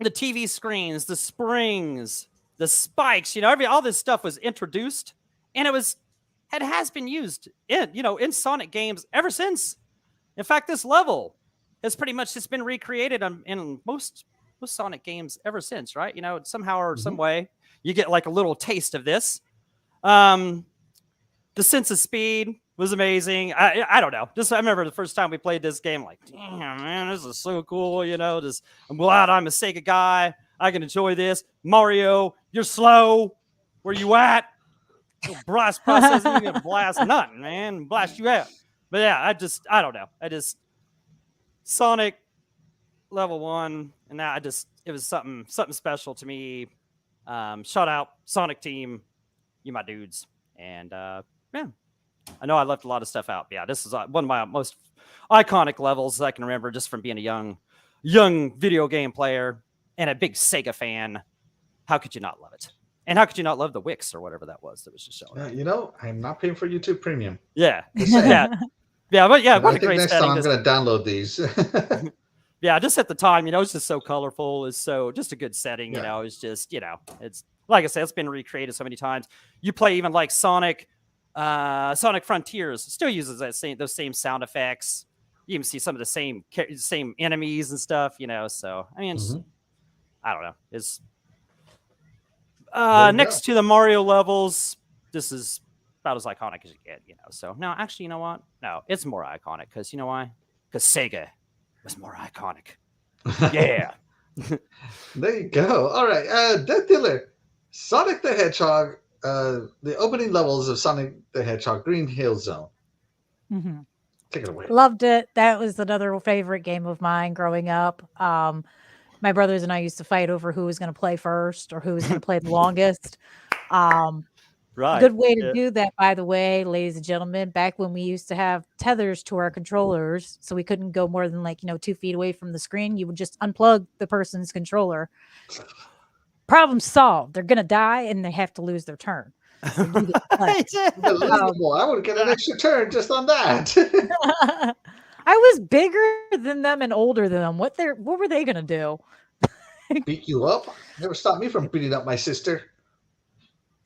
TV screens, the springs, the spikes, you know, all this stuff was introduced, and it has been used in Sonic games ever since. In fact, this level has pretty much just been recreated in most Sonic games ever since, right? You know, somehow or some way you get like a little taste of this. The sense of speed was amazing. I don't know. I remember the first time we played this game, like, damn, man, this is so cool. You know, I'm glad I'm a Sega guy. I can enjoy this. Mario, you're slow. Where you at? Blast processing and blast nothing, man. Blast you out. But yeah, I don't know. Sonic level 1, and now it was something special to me. Shout out Sonic Team, you my dudes. And yeah, I know I left a lot of stuff out. But yeah, this is one of my most iconic levels I can remember just from being a young video game player and a big Sega fan. How could you not love it? And how could you not love the Wix or whatever that was just showing? You know, I'm not paying for YouTube Premium. Yeah. But yeah, what a great next setting. time I'm going to download these. Yeah, just at the time, you know, it's just so colorful. It's so just a good setting, you know. It's just, you know, it's like I said, it's been recreated so many times. You play even like Sonic Frontiers, still uses those same sound effects. You even see some of the same enemies and stuff, you know. So I mean, I don't know. It's next to the Mario levels, this is about as iconic as you get, you know. So no, actually, you know what? No, it's more iconic because you know why? Because Sega was more iconic. Yeah. There you go. All right, DeathDealer, Sonic the Hedgehog, the opening levels of Sonic the Hedgehog, Green Hill Zone. Take it away. Loved it. That was another favorite game of mine growing up. My brothers and I used to fight over who was going to play first or who was going to play the longest. Right. Good way to do that, by the way, ladies and gentlemen. Back when we used to have tethers to our controllers, so we couldn't go more than 2 feet away from the screen, you would just unplug the person's controller. Problem solved. They're going to die and they have to lose their turn. So I would get an extra turn just on that. I was bigger than them and older than them. What were they going to do? Beat you up? Never stopped me from beating up my sister.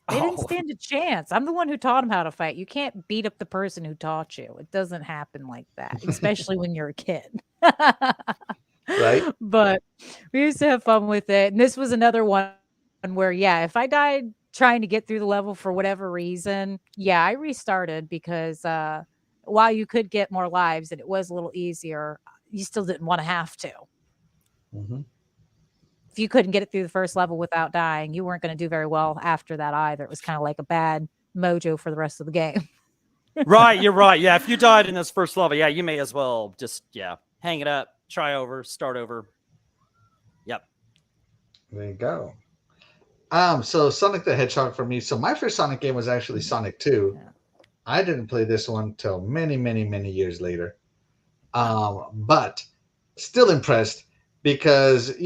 They didn't stand a chance. I'm the one who taught them how to fight. You can't beat up the person who taught you. It doesn't happen like that, especially when you're a kid. Right? But we used to have fun with it. And this was another one where, if I died trying to get through the level for whatever reason, I restarted because while you could get more lives and it was a little easier, you still didn't want to have to. If you couldn't get it through the first level without dying, you weren't going to do very well after that either. It was kind of like a bad mojo for the rest of the game. Right, you're right. Yeah, if you died in this first level, you may as well just, hang it up, try over, start over. Yep. There you go. So Sonic the Hedgehog for me. So my first Sonic game was actually Sonic 2. Yeah. I didn't play this one till many, many, many years later. But still impressed because,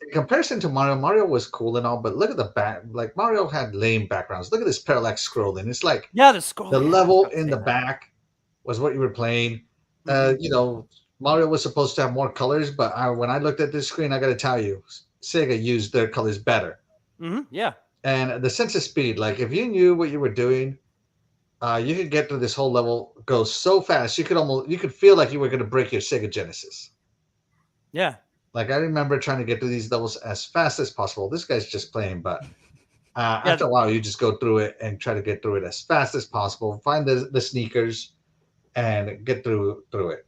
in comparison to Mario was cool and all, but look at the back. Like Mario had lame backgrounds. Look at this parallax scrolling. It's like Yeah, the scroll. the yeah, level I was in the gonna say back was what you were playing. Mhm. You know, Mario was supposed to have more colors, but when I looked at this screen, I got to tell you, Sega used their colors better. that. Yeah. And the sense of speed, like if you knew what you were doing, you could get through this whole level, go so fast, you could feel like you were going to break your Sega Genesis. Yeah. Like I remember trying to get through these levels as fast as possible. This guy's just playing, but after a while, you just go through it and try to get through it as fast as possible. Find the sneakers and get through it.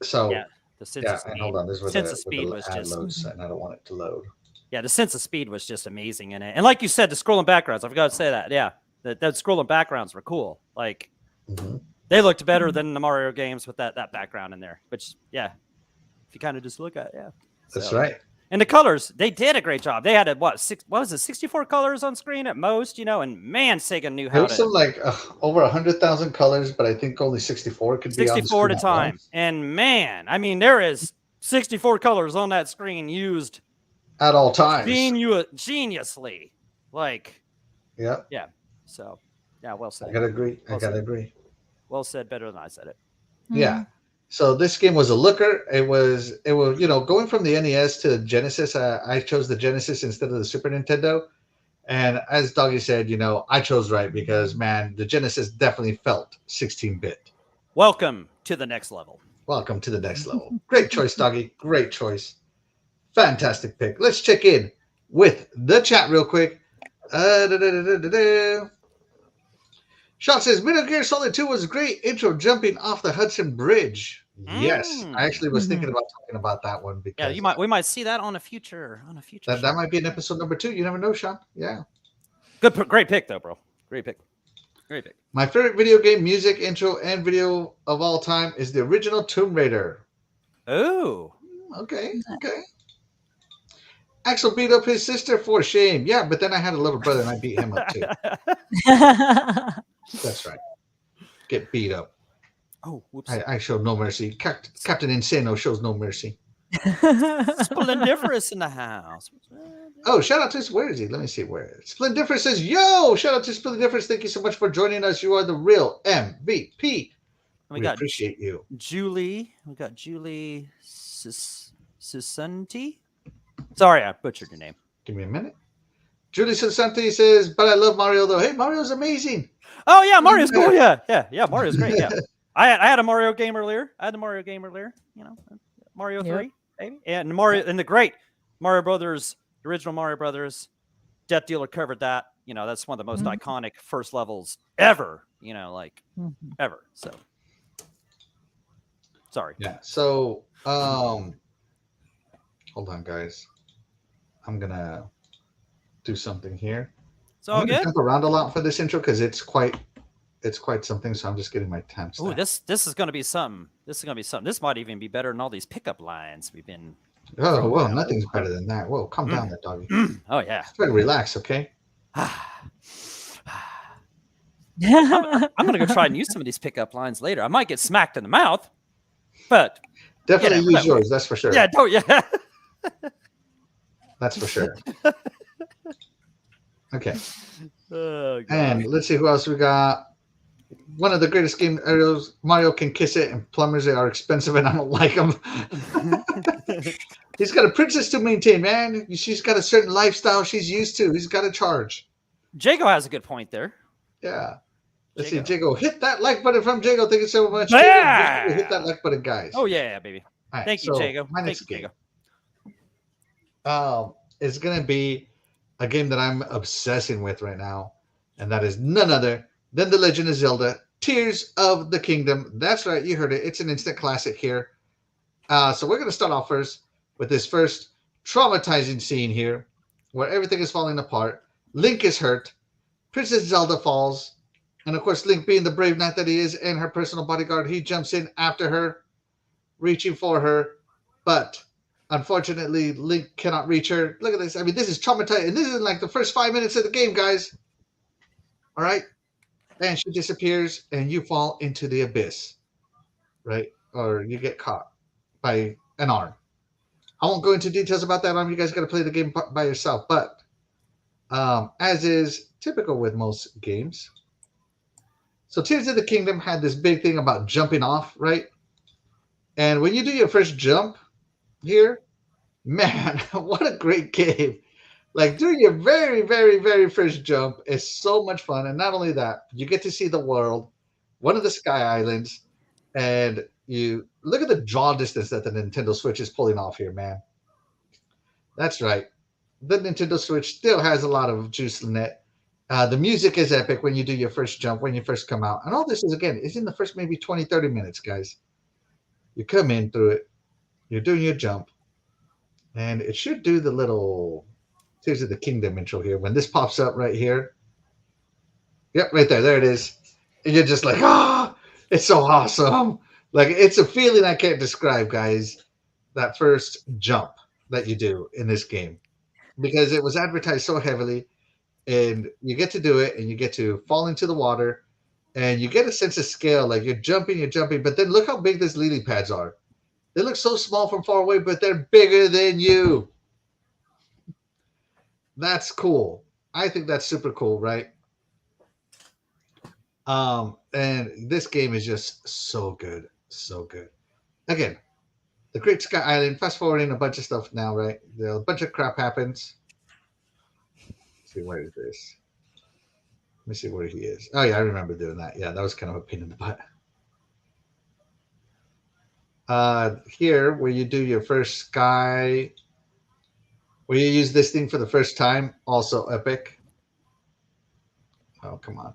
So Yeah. The sense of speed. and hold on, this was sense the of speed was ad just. load sign. I don't want it to load. Yeah, the sense of speed was just amazing in it, and like you said, the scrolling backgrounds. I forgot to say that. Yeah, the scrolling backgrounds were cool. Like they looked better than the Mario games with that background in there. Which, yeah, if you kind of just look at it, yeah. That's right. And the colors, they did a great job. They had what was it, 64 colors on screen at most, and man, Sega knew how to. There's some like over 100,000 colors, but I think only 64 could be on the 64 screen at a time. And man, I mean, there is 64 colors on that screen used at all times. Geniusly. Like, yeah. So, yeah, well said. I gotta agree. Well said, better than I said it. Yeah. So this game was a looker. It was going from the NES to the Genesis. I chose the Genesis instead of the Super Nintendo. And as Doggy said, I chose right because, man, the Genesis definitely felt 16-bit. Welcome to the next level. Welcome to the next level. Great choice, Doggy. Great choice. Fantastic pick. Let's check in with the chat real quick. Sean says, Metal Gear Solid 2 was a great intro jumping off the Hudson Bridge. Yes, I actually was thinking about talking about that one because we might see that on a future that might be an episode number 2. You never know, Sean. Yeah. Great pick though, bro. Great pick. My favorite video game music intro and video of all time is the original Tomb Raider. Oh. Okay. Axel beat up his sister for shame. Yeah, but then I had a little brother and I beat him up too. That's right. Get beat up. Oh, whoops. I show no mercy. Captain Insano shows no mercy. Splendiferous in the house. Oh, shout out to where is he? Let me see where. Splendiferous says, yo, shout out to Splendiferous. Thank you so much for joining us. You are the real MVP. We appreciate you. Julie. We got Julie Susanti. Sorry, I butchered your name. Give me a minute. Julie Susanti says, but I love Mario though. Hey, Mario's amazing. Oh yeah, Mario's cool. Yeah, Mario's great. Yeah. I had a Mario game earlier. Mario 3, maybe. And Mario and the great Mario Brothers, the original Mario Brothers, DeathDealer covered that. That's one of the most iconic first levels ever, ever. So sorry. Yeah. So hold on, guys. I'm gonna do something here. So I'm gonna jump around a lot for this intro because it's quite something. So I'm just getting my time. Oh, this is gonna be something. This might even be better than all these pickup lines we've been. Oh well, nothing's better than that. Whoa, calm down, there, doggy. Oh yeah. Try to relax, okay? I'm gonna go try and use some of these pickup lines later. I might get smacked in the mouth, but definitely use yours. That's for sure. Yeah, That's for sure. Okay. Oh, and let's see who else we got. One of the greatest game areas, Mario can kiss it, and plumbers, they are expensive, and I don't like them. He's got a princess to maintain, man. She's got a certain lifestyle she's used to. He's got to charge. Jago has a good point there. Yeah. Let's see, Jago. Hit that like button from Jago. Thank you so much. Yeah. Hit that like button, guys. Oh, yeah, baby. Right, Thank you, Jago. My next game is going to be a game that I'm obsessing with right now, and that is none other than The Legend of Zelda Tears of the Kingdom. That's right, you heard it. It's an instant classic here. So we're going to start off first with this first traumatizing scene here where everything is falling apart. Link is hurt. Princess Zelda falls. And of course, Link, being the brave knight that he is and her personal bodyguard, he jumps in after her, reaching for her. But unfortunately, Link cannot reach her. Look at this. I mean, this is traumatizing. And this is like the first 5 minutes of the game, guys. All right. And she disappears and you fall into the abyss. Right? Or you get caught by an arm. I won't go into details about that. You guys got to play the game by yourself. But as is typical with most games, so Tears of the Kingdom had this big thing about jumping off, right? And when you do your first jump here, man, what a great game. Like doing your very, very, very first jump is so much fun. And not only that, you get to see the world, one of the Sky Islands, and you look at the draw distance that the Nintendo Switch is pulling off here, man. That's right. The Nintendo Switch still has a lot of juice in it. The music is epic when you do your first jump, when you first come out. And all this is in the first maybe 20, 30 minutes, guys. You come in through it. You're doing your jump. And it should do the little Tears of the Kingdom intro here. When this pops up right here. Yep, right there. There it is. And you're just like, it's so awesome. Like, it's a feeling I can't describe, guys. That first jump that you do in this game. Because it was advertised so heavily. And you get to do it. And you get to fall into the water. And you get a sense of scale. Like, you're jumping. But then look how big these lily pads are. They look so small from far away, but they're bigger than you. That's cool. I think that's super cool, right? And this game is just so good. So good. Again, the Great Sky Island, fast forwarding a bunch of stuff now, right? A bunch of crap happens. Let's see, where is this? Let me see where he is. Oh, yeah, I remember doing that. Yeah, that was kind of a pain in the butt. Here, where you do your first sky, where you use this thing for the first time, also epic. Oh, come on.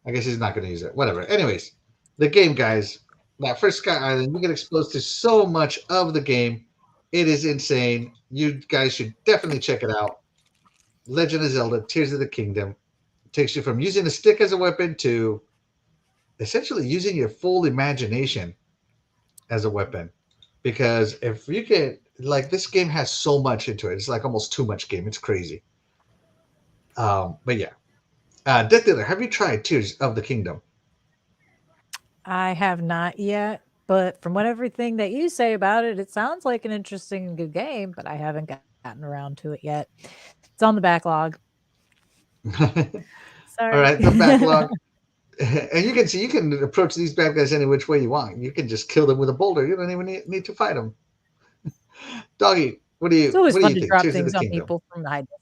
I guess he's not going to use it. Whatever. Anyways, the game, guys, that first Sky Island, you get exposed to so much of the game. It is insane. You guys should definitely check it out. Legend of Zelda, Tears of the Kingdom. It takes you from using a stick as a weapon to essentially using your full imagination as a weapon. Because if you get, like, this game has so much into it. It's like almost too much game. It's crazy. But yeah. DeathDealer, have you tried Tears of the Kingdom? I have not yet, but from everything that you say about it, it sounds like an interesting and good game, but I haven't gotten around to it yet. It's on the backlog. Sorry. All right, the backlog. And you can see, you can approach these bad guys any which way you want. You can just kill them with a boulder. You don't even need to fight them. Doggy, what do you think? It's always fun to drop Tears of things the on Kingdom. people from the high distances.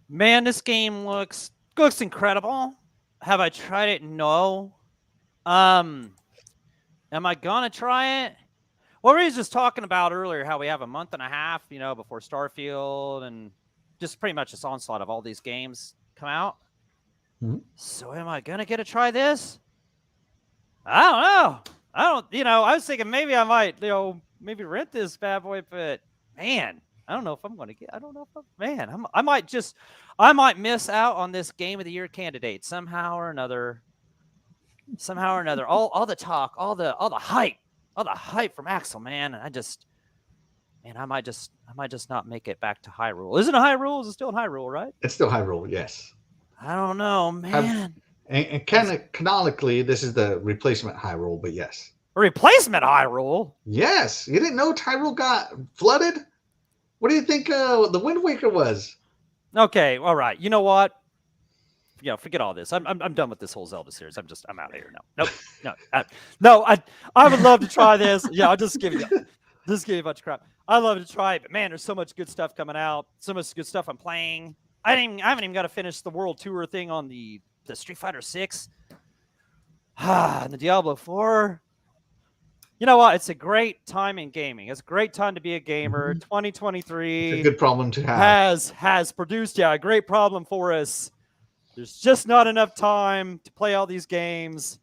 Man, this game looks incredible. Have I tried it? No. Am I gonna try it? Well, we were just talking about earlier how we have a month and a half, before Starfield and just pretty much this onslaught of all these games come out. Mm-hmm. So am I gonna get to try this? I don't know. I was thinking maybe I might, maybe rent this bad boy, but man, I don't know if I'm going to get. I don't know if I might miss out on this Game of the Year candidate somehow or another. All the talk, all the hype from Axel, man. And I might just not make it back to Hyrule. Isn't it Hyrule? Is it still in Hyrule, right? It's still Hyrule, yes. I don't know, man. And canonically, this is the replacement Hyrule, but yes. A replacement Hyrule? Yes. You didn't know Hyrule got flooded? What do you think the Wind Waker was? Okay, all right. You know what? Forget all this. I'm done with this whole Zelda series. I'm out of here now. Nope. I would love to try this. Yeah, I'll just give you a bunch of crap. I'd love to try it, but man, there's so much good stuff coming out. So much good stuff I'm playing. I haven't even got to finish the World Tour thing on the Street Fighter 6. And the Diablo 4. You know what? It's a great time in gaming. It's a great time to be a gamer. 2023 it's a good problem to have. Has produced a great problem for us. There's just not enough time to play all these games.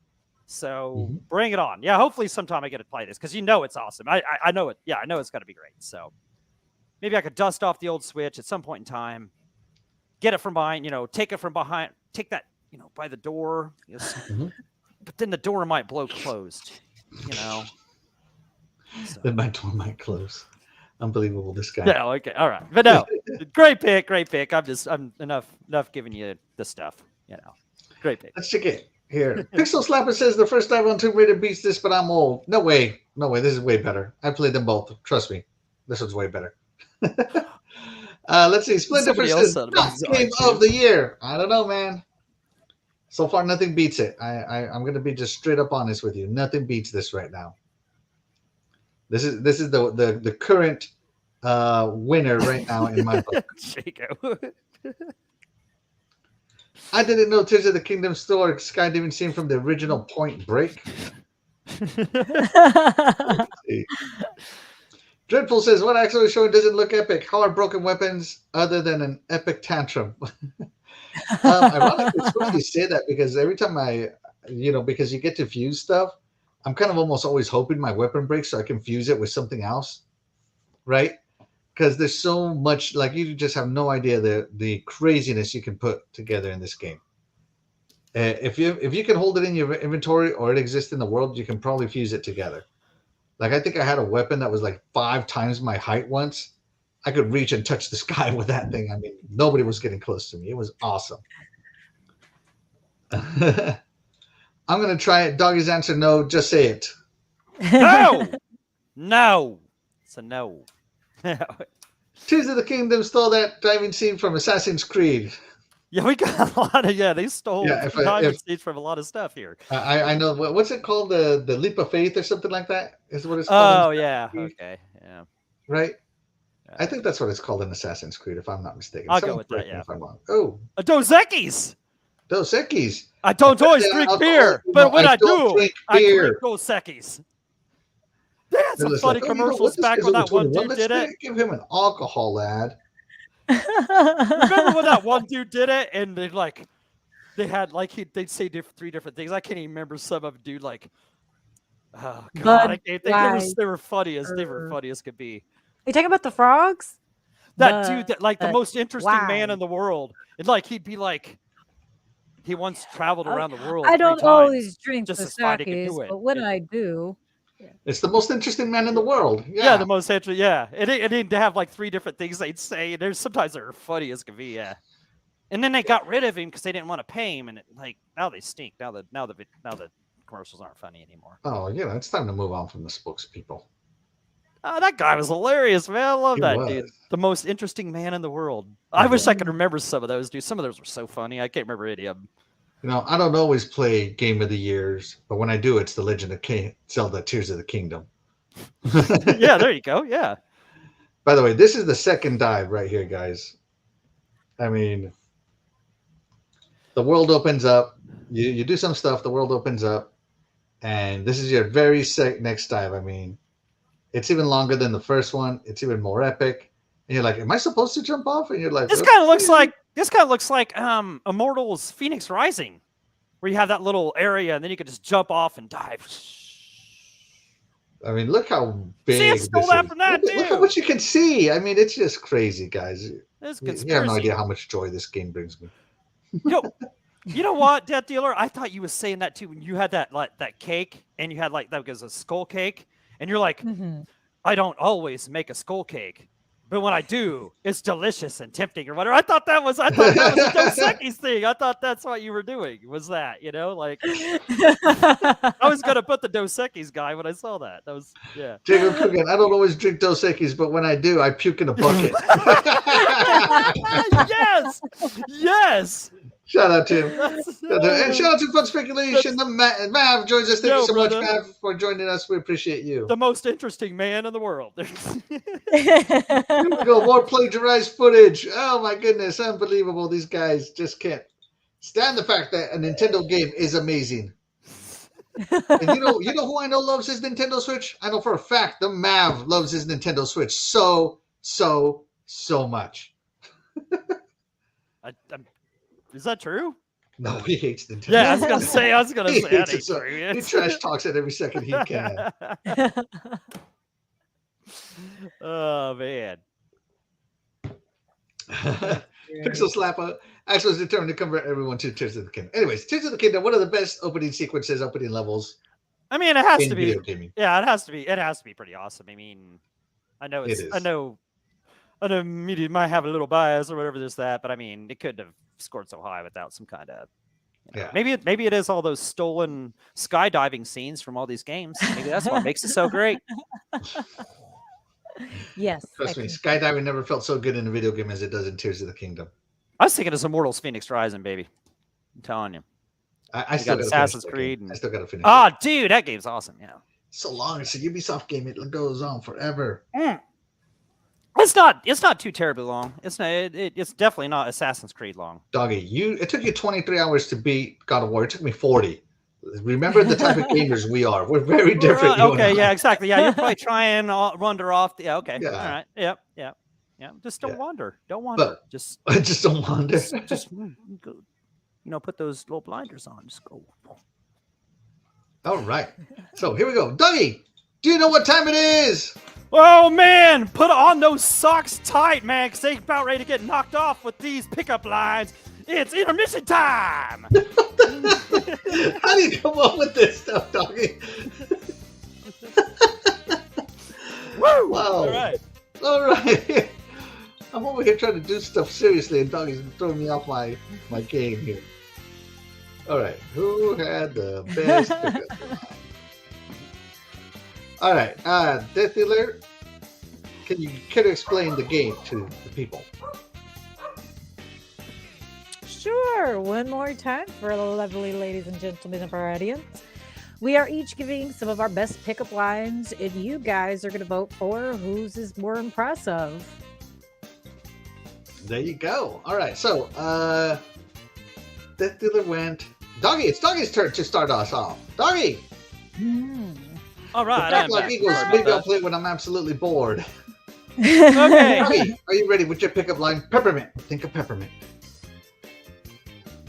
So bring it on. Yeah, hopefully sometime I get to play this because it's awesome. I know it. Yeah, I know it's going to be great. So maybe I could dust off the old Switch at some point in time. Get it from behind, take it from behind. Take that, by the door. But then the door might blow closed, So. Then my door might close. Unbelievable, this guy. Yeah, okay, all right. But no, great pick. I'm enough giving you the stuff, Great pick. Let's check it. Here, Pixel Slapper says the first dive on Tomb Raider beats this, but I'm old. No way. This is way better. I played them both. Trust me, this one's way better. Let's see. Splinter says best game of the year. I don't know, man. So far, nothing beats it. I'm going to be just straight up honest with you. Nothing beats this right now. This is the current winner right now in my book. Chico. I didn't know Tears of the Kingdom stole skydiving scene from the original Point Break. Dreadful says, what actually showing doesn't look epic? How are broken weapons other than an epic tantrum? Ironically, it's funny you say that because every time because you get to fuse stuff, I'm kind of almost always hoping my weapon breaks so I can fuse it with something else, right? Because there's so much, like, you just have no idea the craziness you can put together in this game. If you can hold it in your inventory or it exists in the world, you can probably fuse it together. Like, I think I had a weapon that was like 5 times my height once. I could reach and touch the sky with that thing. I mean, nobody was getting close to me. It was awesome. I'm going to try it. Doggy's answer, no. Just say it. No! No. It's a no. Tears of the Kingdom stole that diving scene from Assassin's Creed. Yeah, we got a lot of, they stole diving scenes from a lot of stuff here. I know. What's it called? The Leap of Faith or something like that? Is what it's called. Oh, yeah. Okay. Yeah. Right? I think that's what it's called in Assassin's Creed, if I'm not mistaken. I'll go with that, yeah. If I'm wrong. Oh. Dos Equis! Dos Equis. I don't always drink beer, but when I do, I drink Dos Equis. They had some funny commercials back when that one dude did it. Give him an alcohol, lad. Remember when that one dude did it, and they'd say 3 different things. I can't even remember some of them, dude. Like, oh god, they were funny as could be. Are you talking about the frogs? That dude, the most interesting man in the world, and like he'd be like, he once traveled around the world. I don't always drink the sake, but when I do. It's the most interesting man in the world. Yeah, the most interesting. Yeah, it didn't have like 3 different things they'd say. There's sometimes they're funny as could be. Yeah, and then they got rid of him because they didn't want to pay him, and now they stink. Now the commercials aren't funny anymore. Oh, it's time to move on from the spokespeople. Oh, that guy was hilarious, man. I love that dude. The most interesting man in the world. I wish I could remember some of those, dude. Some of those were so funny. I can't remember any of them. I don't always play Game of the Years, but when I do, it's The Legend of Zelda Tears of the Kingdom. Yeah, there you go. Yeah. By the way, this is the second dive right here, guys. I mean, the world opens up. You do some stuff, the world opens up, and this is your very next dive. I mean, it's even longer than the first one. It's even more epic. And you're like, am I supposed to jump off? And you're like, this kind of looks like Immortals Phoenix Rising, where you have that little area and then you can just jump off and dive. I mean, look how big this is. Look how much you can see. I mean, it's just crazy, guys. You have no idea how much joy this game brings me. You know what, DeathDealer? I thought you were saying that too when you had that cake and you had that was a skull cake, and you're like, I don't always make a skull cake, but when I do, it's delicious and tempting or whatever. I thought that was a Dos Equis thing. I thought that's what you were doing. Was that, like I was gonna put the Dos Equis guy when I saw that. That was Jacob Coogan, I don't always drink Dos Equis, but when I do, I puke in a bucket. Yes. Shout out to him. And shout out to Fun Speculation. Mav joins us. Thank you so much, Mav, for joining us. We appreciate you. The most interesting man in the world. Here we go. More plagiarized footage. Oh, my goodness. Unbelievable. These guys just can't stand the fact that a Nintendo game is amazing. And you know who I know loves his Nintendo Switch? I know for a fact the Mav loves his Nintendo Switch so much. Is that true? No, he hates Nintendo. Yeah, I was gonna say that ain't true. He trash talks it every second he can. Oh man. Pixel Slapper actually was determined to convert everyone to Tears of the Kingdom. Anyways, Tears of the Kingdom, one of the best opening sequences, opening levels. I mean, it has to be. Yeah, it has to be. It has to be pretty awesome. I mean, I know media might have a little bias or whatever this that, but I mean, it couldn't have scored so high without some kind of Yeah. Maybe it is all those stolen skydiving scenes from all these games. Maybe that's what makes it so great. Yes. Trust me, skydiving never felt so good in a video game as it does in Tears of the Kingdom. I was thinking of Immortals Phoenix Rising, baby. I'm telling you. I still got Assassin's Creed. I still got to finish. Oh, dude, that game's awesome. Yeah. So long. It's a Ubisoft game. It goes on forever. It's not too terribly long. It's definitely not Assassin's Creed long. Doggy, it took you 23 hours to beat God of War. It took me 40. Remember the type of gamers we are. We're very different. Okay, yeah, exactly. Yeah, you're probably trying to wander off. Yeah, okay. Yeah. All right. Yep. Just don't wander. Don't wander. Just don't wander. Just go, put those little blinders on. Just go. All right. So here we go. Dougie, do you know what time it is? Oh, man. Put on those socks tight, man, because they're about ready to get knocked off with these pickup lines. It's intermission time. How do you come up with this stuff, Dougie? Woo! Wow. All right. I'm over here trying to do stuff seriously, and Dougie's throwing me off my game here. All right. Who had the best pickup line? All right, DeathDealer, can you explain the game to the people? Sure. One more time for the lovely ladies and gentlemen of our audience. We are each giving some of our best pickup lines, and you guys are going to vote for whose is more impressive. There you go. All right, so DeathDealer went. Doggy, it's Doggy's turn to start us off. Doggy. All right. Maybe I'll play when I'm absolutely bored. Okay. Doggy, are you ready with your pickup line? Peppermint. Think of peppermint.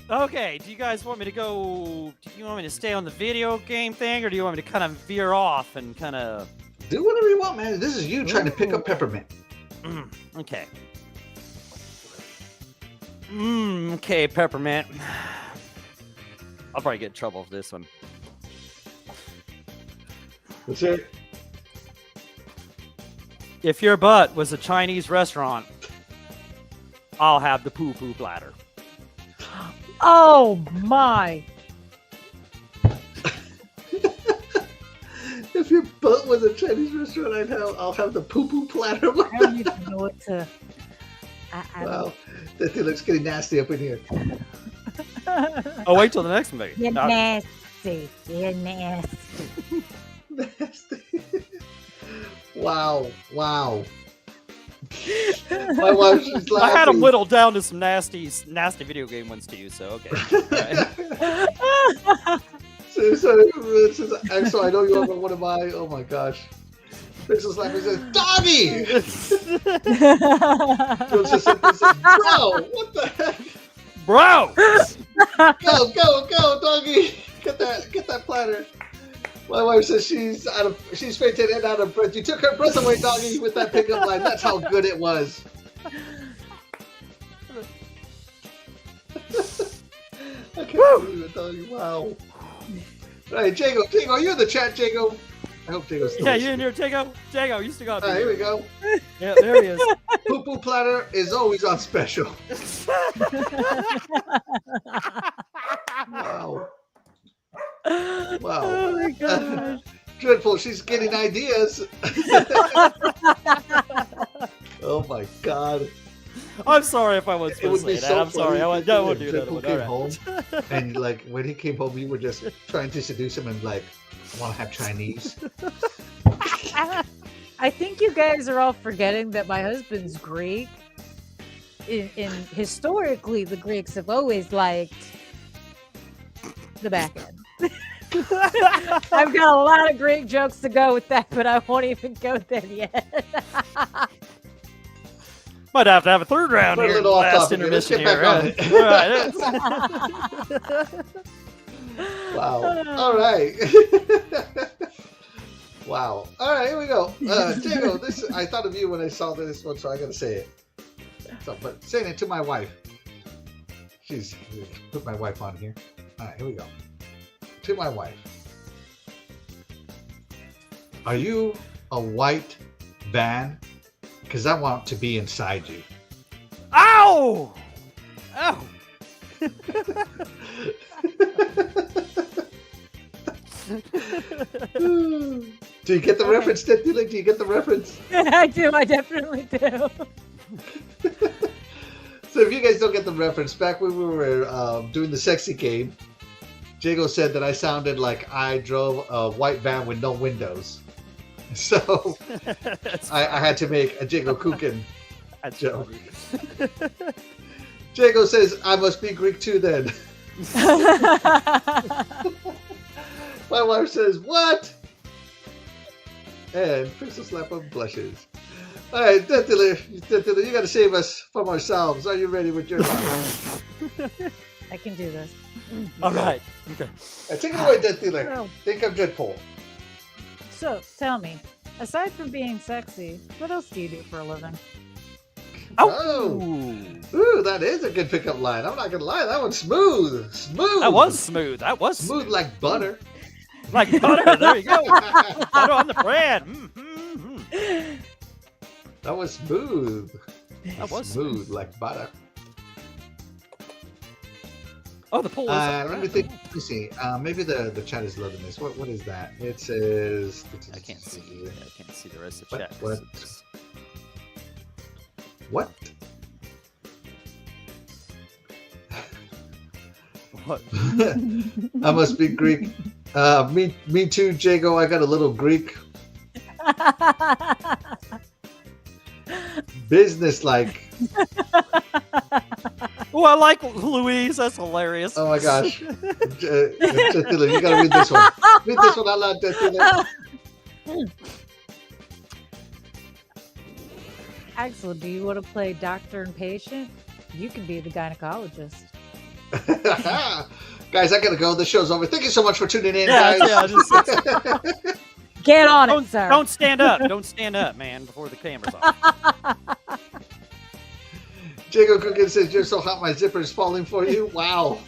Okay. Do you guys want me to go? Do you want me to stay on the video game thing, or do you want me to kind of veer off and kind of do whatever you want, man? This is you trying to pick up peppermint. Okay. Okay, peppermint. I'll probably get in trouble for this one. What's it? If your butt was a Chinese restaurant, I'll have the poo-poo platter. Oh, my. If your butt was a Chinese restaurant, I'll have the poo-poo platter. I don't even know what to... Wow, that thing looks getting nasty up in here. Oh, wait till the next one, baby. You're nasty. You're nasty. Nasty. Wow. My wife, she's laughing. I had them whittled down to some nasty video game ones too, so okay. So I know you are one of my, oh my gosh. Princess laughing says, Doggy! Princess says, bro, what the heck? Bro! Go, Doggy! Get that platter. My wife says she's fainted and out of breath. You took her breath away, Doggy, with that pickup line. That's how good it was. I can't believe it, Doggy. Wow. All right, Jago, are you in the chat, Jago? I hope Jago's still you in here, Jago? Jago, you still got me. All right, here we go. Yeah, there he is. Poo-poo platter is always on special. Wow. Oh my gosh. Dreadful, she's getting ideas. Oh my god. I'm sorry if I was It would be that. so I'm sorry. I won't do that. Dreadful came home, and like when he came home, you were just trying to seduce him and like, I want to have Chinese. I think you guys are all forgetting that my husband's Greek. In historically, the Greeks have always liked the back end. I've got a lot of great jokes to go with that, but I won't even go there yet. Might have to have a third round We're here. a little off Last topic here. Let's intermission get here. back on Right. Wow. All right. Wow. All right, here we go. Jago, I thought of you when I saw this one, so I got to say it. So, but saying it to my wife. Put my wife on here. All right, here we go. To my wife. Are you a white van? Because I want to be inside you. Ow! Ow! Do you get the reference, DeathDealer? Do you get the reference? I do. I definitely do. So if you guys don't get the reference, back when we were doing the sexy game, Jago said that I sounded like I drove a white van with no windows. So I had to make a Jago Kukin joke. Jago says, I must be Greek too then. My wife says, what? And Crystal Slap'em blushes. All right, DeathDealer, you got to save us from ourselves. Are you ready with your line? I can do this. All right. Okay. Take it away, DeathDealer. Think of Deadpool. So, tell me, aside from being sexy, what else do you do for a living? Oh. Ooh, that is a good pickup line. I'm not going to lie. That one's smooth. Smooth. That was smooth. That was smooth like butter. Like butter. There you go. Butter on the bread. Mm-hmm. That was smooth. That was smooth like butter. Oh, the pool. Let me think. Let me see. Maybe the chat is loading this. What is that? It says. I can't see. I can't see the rest of the chat. What? What? I must be Greek. Me too, Jago. I got a little Greek. Business-like. Oh, I like Louise. That's hilarious. Oh my gosh. DeathDealer, you gotta read this one. Read this one out loud, DeathDealer. Axel, do you want to play doctor and patient? You can be the gynecologist. Guys, I gotta go. The show's over. Thank you so much for tuning in, guys. Get on it, sir. Don't stand up. Don't stand up, man, before the camera's off. Jago Cookin says, you're so hot, my zipper is falling for you. Wow.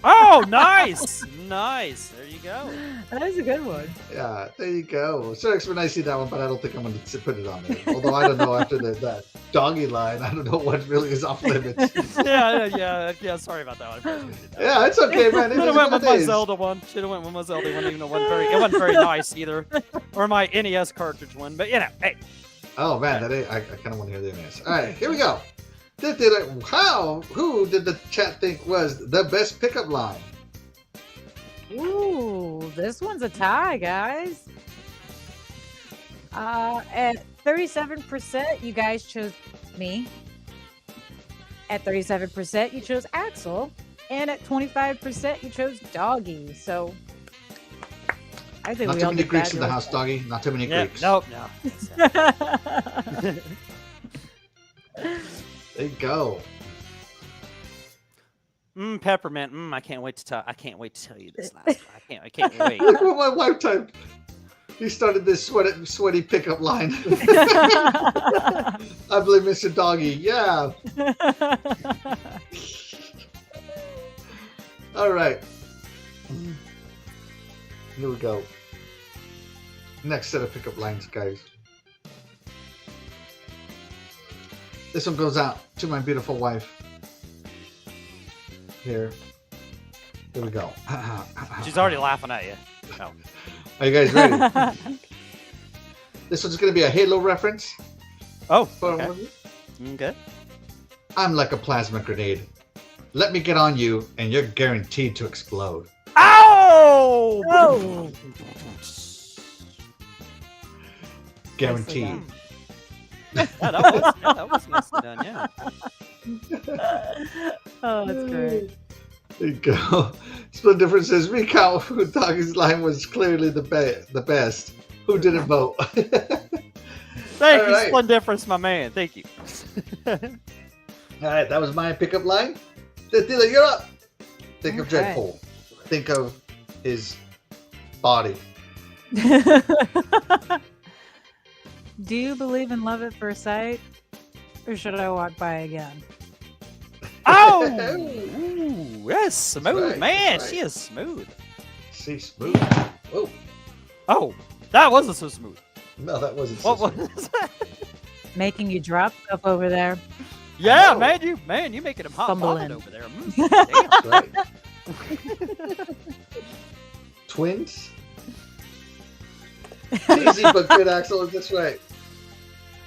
Oh, nice. Nice. There you go. That is a good one. Yeah, there you go. Sorry when I see that one, but I don't think I'm going to put it on there. Although I don't know after that doggy line, I don't know what really is off limits. Yeah. Sorry about that one. Yeah, it's okay, man. Should have went with my Zelda one. Should have went with my Zelda one, even though it wasn't very nice either. Or my NES cartridge one. But, hey. Oh, man, I kind of want to hear the NES. All right, here we go. Who did the chat think was the best pickup line? Ooh, this one's a tie, guys. At 37%, you guys chose me. At 37%, you chose Axel. And at 25%, you chose Doggy. So, I think not we too all many did Greeks in the fabulous. house, Doggy. Not too many Greeks. No. There you go. Peppermint. I can't wait to tell. I can't wait to tell you this last one. I can't wait. Look what my wife typed. He started this sweaty pickup line. I believe Mr. Doggy. Yeah. All right. Here we go. Next set of pickup lines, guys. This one goes out to my beautiful wife. Here we go. She's already laughing at you. Oh. Are you guys ready? This one's going to be a Halo reference. Oh, okay. I'm like a plasma grenade. Let me get on you, and you're guaranteed to explode. Ow! Oh! Guaranteed. That was nicely done, yeah. Oh, that's great. There you go. Split Difference says, recount who Doggy's line was clearly the best. Who didn't vote? Thank you, Split Difference, my man. Thank you. All right, that was my pickup line. DeathDealer, you're up. Think of Dreadpool. Think of his body. Do you believe in love at first sight? Or should I walk by again? Oh! Ooh, that's smooth, right, man. right. She is smooth. She's smooth. Whoa. Oh, that wasn't so smooth. No, that wasn't so What smooth. was that? Making you drop stuff over there. Yeah, know. man, you making him hot Fumbling. vomit over there. Damn. Right. Twins. Cheesy but good, Axel. That's right.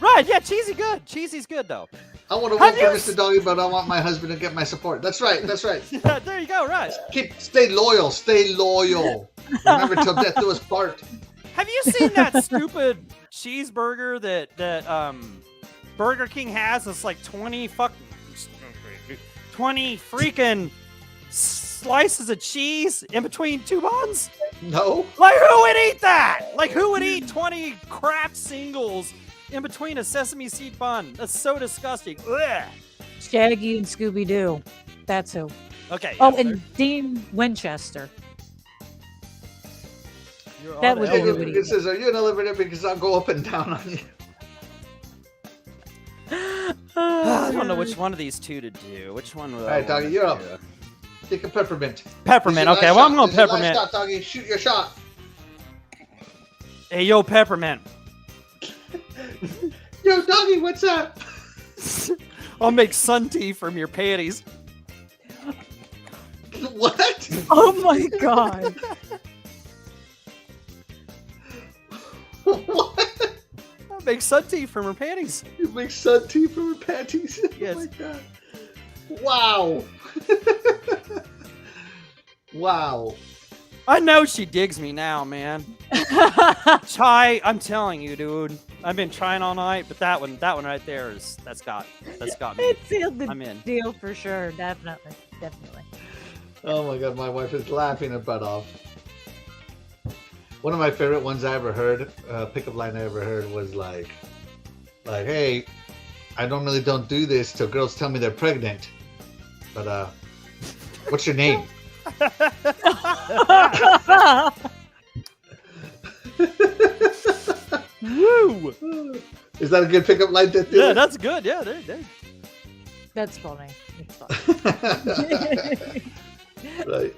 Right, yeah, Cheesy's good though. I want to Have work for you Mr. Doggy, but I want my husband to get my support. That's right. That's right. There you go, right. Stay loyal. Stay loyal. Remember till death do us part. Have you seen that stupid cheeseburger that Burger King has? It's like 20 freaking slices of cheese in between two buns? No. Like, who would eat that? Like, who would eat 20 crap singles in between a sesame seed bun? That's so disgusting. Ugh. Shaggy and Scooby Doo. That's who. Okay. Oh, yeah, and Dean Winchester. you're that on would the be elevator. good. It says, "Are you an elevator?" Because I'll go up and down on you. I don't know which one of these two to do. Which one would I Alright, Doggy, wanna you're up. do? Take a peppermint. Peppermint. This is Okay, your well, last I'm going shot. This is your last peppermint. shot, Doggy. Shoot your shot. Hey, yo, peppermint. Yo, Doggy, what's up? I'll make sun tea from your panties. What? Oh my god. What? I'll make sun tea from her panties. You make sun tea from her panties? Yes. Oh my god. Wow. Wow. I know she digs me now, man. Chai, I'm telling you, dude. I've been trying all night, but that one right there that's got me. It sealed the I'm in. deal for sure. Definitely. Oh my god, my wife is laughing her butt off. One of my favorite ones I ever heard, pickup line I ever heard was like, hey, I normally don't do this till girls tell me they're pregnant. But what's your name? Woo! Is that a good pickup line to do? Yeah, that's good. Yeah, there. That's funny. It's funny. Right.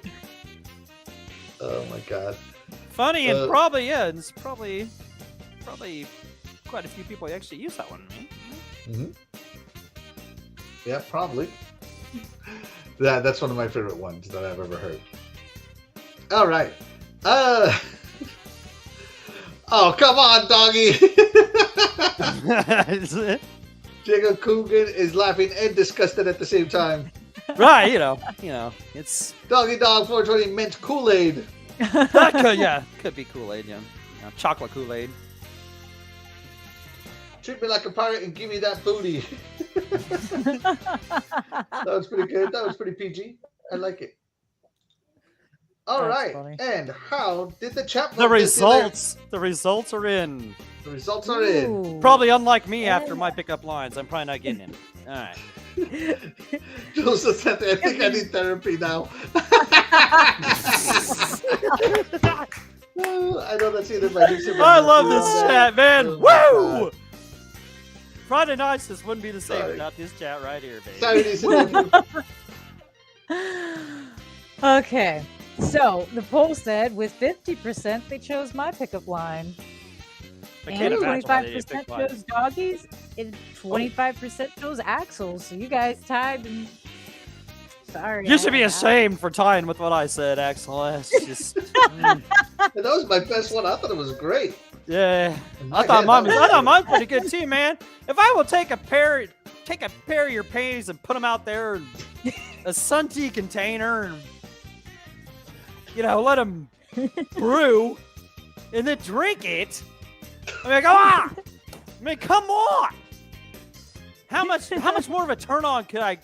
Oh my god. Funny and probably, yeah, it's probably quite a few people actually use that one. Mm-hmm. Yeah, probably. That's one of my favorite ones that I've ever heard. All right. Oh, come on, Doggy. Jacob Coogan is laughing and disgusted at the same time. Right, you know, it's Doggy Dog 420 mint Kool-Aid. that could be Kool-Aid, yeah. Chocolate Kool-Aid. Treat me like a pirate and give me that booty. That was pretty good. That was pretty PG. I like it. All That's right. funny. And how did the chat The vote this year? results are in. The results are in. Ooh. Probably unlike me after my pickup lines. I'm probably not getting in. All right. Joseph said, I think I need therapy now. Oh, I know that's either my I love this chat, man. Oh my Woo! God. Friday nights just wouldn't be the same Sorry. without this chat right here, baby. Sorry, niece and nephew. Okay. So the poll said with 50% they chose my pickup line. I And can't imagine why they didn't 25% pick mine. chose Doggies, and 25% chose Axel. So you guys tied. And... Sorry. You should be I- ashamed for tying with what I said, Axel. That's just, And that was my best one. I thought it was great. yeah. In I my thought head, mine that was. was I thought great. mine was pretty good too, man. If I will take a pair of your panties and put them out there in a sun tea container, and let them brew, and then drink it. I mean, come on. How much more of a turn on could I?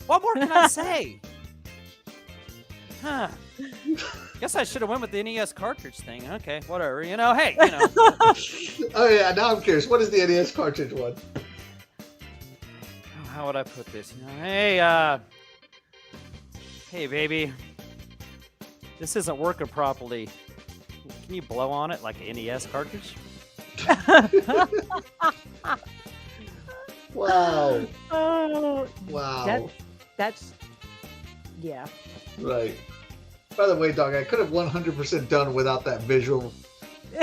What more can I say? Huh. Guess I should have went with the NES cartridge thing. Okay, whatever. Hey, Oh yeah, now I'm curious. What is the NES cartridge one? How would I put this? Hey, hey, baby. This isn't working properly. Can you blow on it like an NES cartridge? Wow. Oh, Wow. that's yeah. Right. By the way, Dog, I could have 100% done without that visual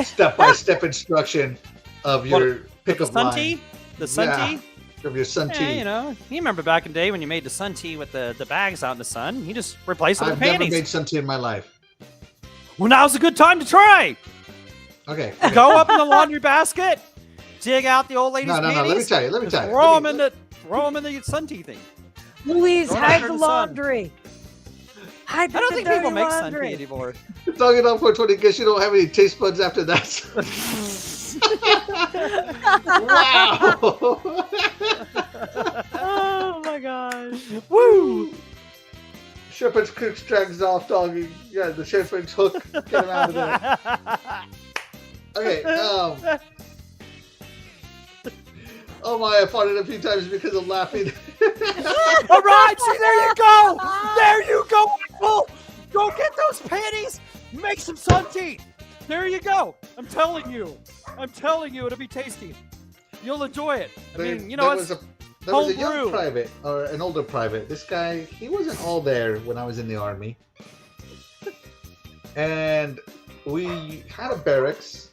step-by-step instruction of your The pickup sun line. tea? The sun Yeah. tea? of your sun tea. Yeah, you know, you remember back in the day when you made the sun tea with the bags out in the sun? You just replaced it with I've never panties. made sun tea in my life. Well, now's a good time to try. Okay. Go up in the laundry basket, dig out the old lady's No. panties. Let me tell you. Let me tell you. Throw them in the sun tea thing. Louise, Don't hide turn the the sun. laundry. Hide I don't think people make sun tea laundry. anymore. Dog it up 420. Guess you don't have any taste buds after that. Wow. Oh my gosh. Woo! Shepherd's crook drags off, doggy. Yeah, the shepherd's hook. Get him out of there. Okay. Oh my! I fought it a few times because I'm laughing. All right, see, there you go. There you go, Apple. Go get those panties. Make some sun tea. There you go. I'm telling you, it'll be tasty. You'll enjoy it. I mean, you know, there was a young homebrew. private or an older private. This guy, he wasn't all there when I was in the army, and we had a barracks.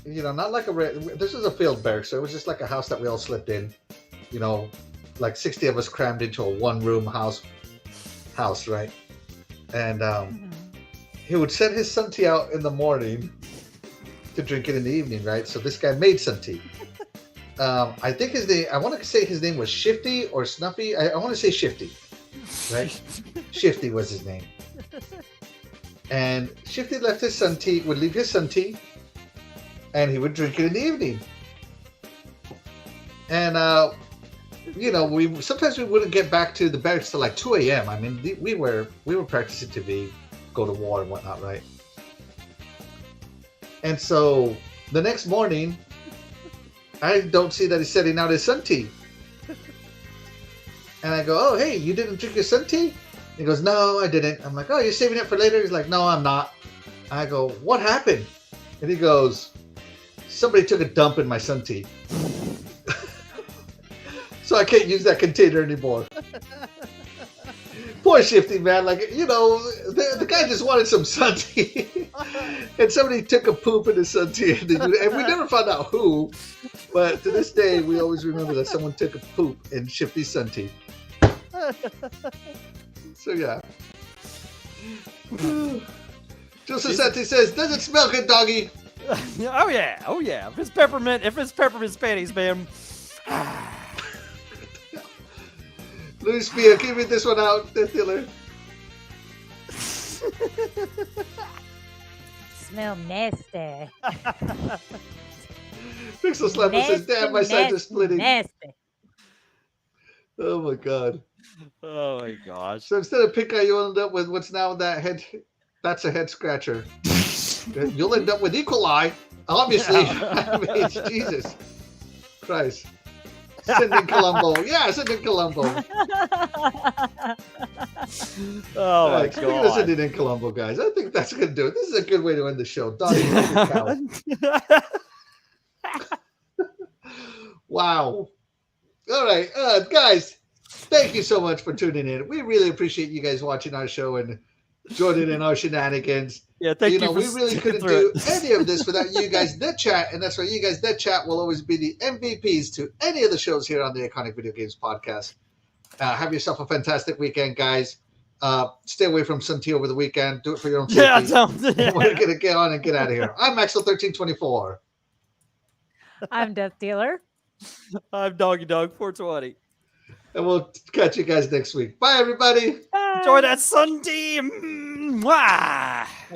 You know, not like this was a field barracks, so it was just like a house that we all slept in. You know, like 60 of us crammed into a one-room house, right? And he would send his sun tea out in the morning to drink it in the evening, right? So this guy made sun tea. I think his name, I want to say his name was Shifty or Snuffy. I want to say Shifty, right? Shifty was his name. And Shifty left his sun tea, would leave his sun tea, and he would drink it in the evening. And, you know, sometimes we wouldn't get back to the barracks till like 2 a.m. I mean, we were practicing to go to war and whatnot, right? And so the next morning, I don't see that he's setting out his sun tea. And I go, oh, hey, you didn't drink your sun tea? He goes, no, I didn't. I'm like, oh, you're saving it for later? He's like, no, I'm not. I go, what happened? And he goes, somebody took a dump in my sun tea. So I can't use that container anymore. Poor Shifty, man. Like, you know, the guy just wanted some sun tea. And somebody took a poop in his sun tea. And we never found out who. But to this day, we always remember that someone took a poop in Shifty's sun tea. So, yeah. Joseph Santi says, does it smell good, doggy? Oh yeah. If it's peppermint panties, man. Luis Pia, can you read this one out, DeathDealer? Smell nasty. Pixel Slapper says, damn, my sides are splitting. Nasty. Oh my god. Oh my gosh. So instead of pink eye, you'll end up with what's now that head. That's a head scratcher. You'll end up with equal eye. Obviously. I mean, Jesus Christ. Sending Colombo. Yeah, sending Colombo. Oh my Speaking of god. sending in Colombo, guys, I think that's going to do it. This is a good way to end the show. Donnie, wow. All right, guys, thank you so much for tuning in. We really appreciate you guys watching our show and joining in our shenanigans. Yeah, thank you. We really couldn't do any of this without you guys. Dead Chat, and that's why you guys, Dead Chat, will always be the MVPs to any of the shows here on the Iconic Video Games Podcast. Have yourself a fantastic weekend, guys. Stay away from sun tea over the weekend. Do it for your own safety. Yeah, don't. We're gonna get on and get out of here. I'm Maxwell1324. I'm DeathDealer. I'm Doggy Dog 420. And we'll catch you guys next week. Bye, everybody. Bye. Enjoy that sun tea. Mwah!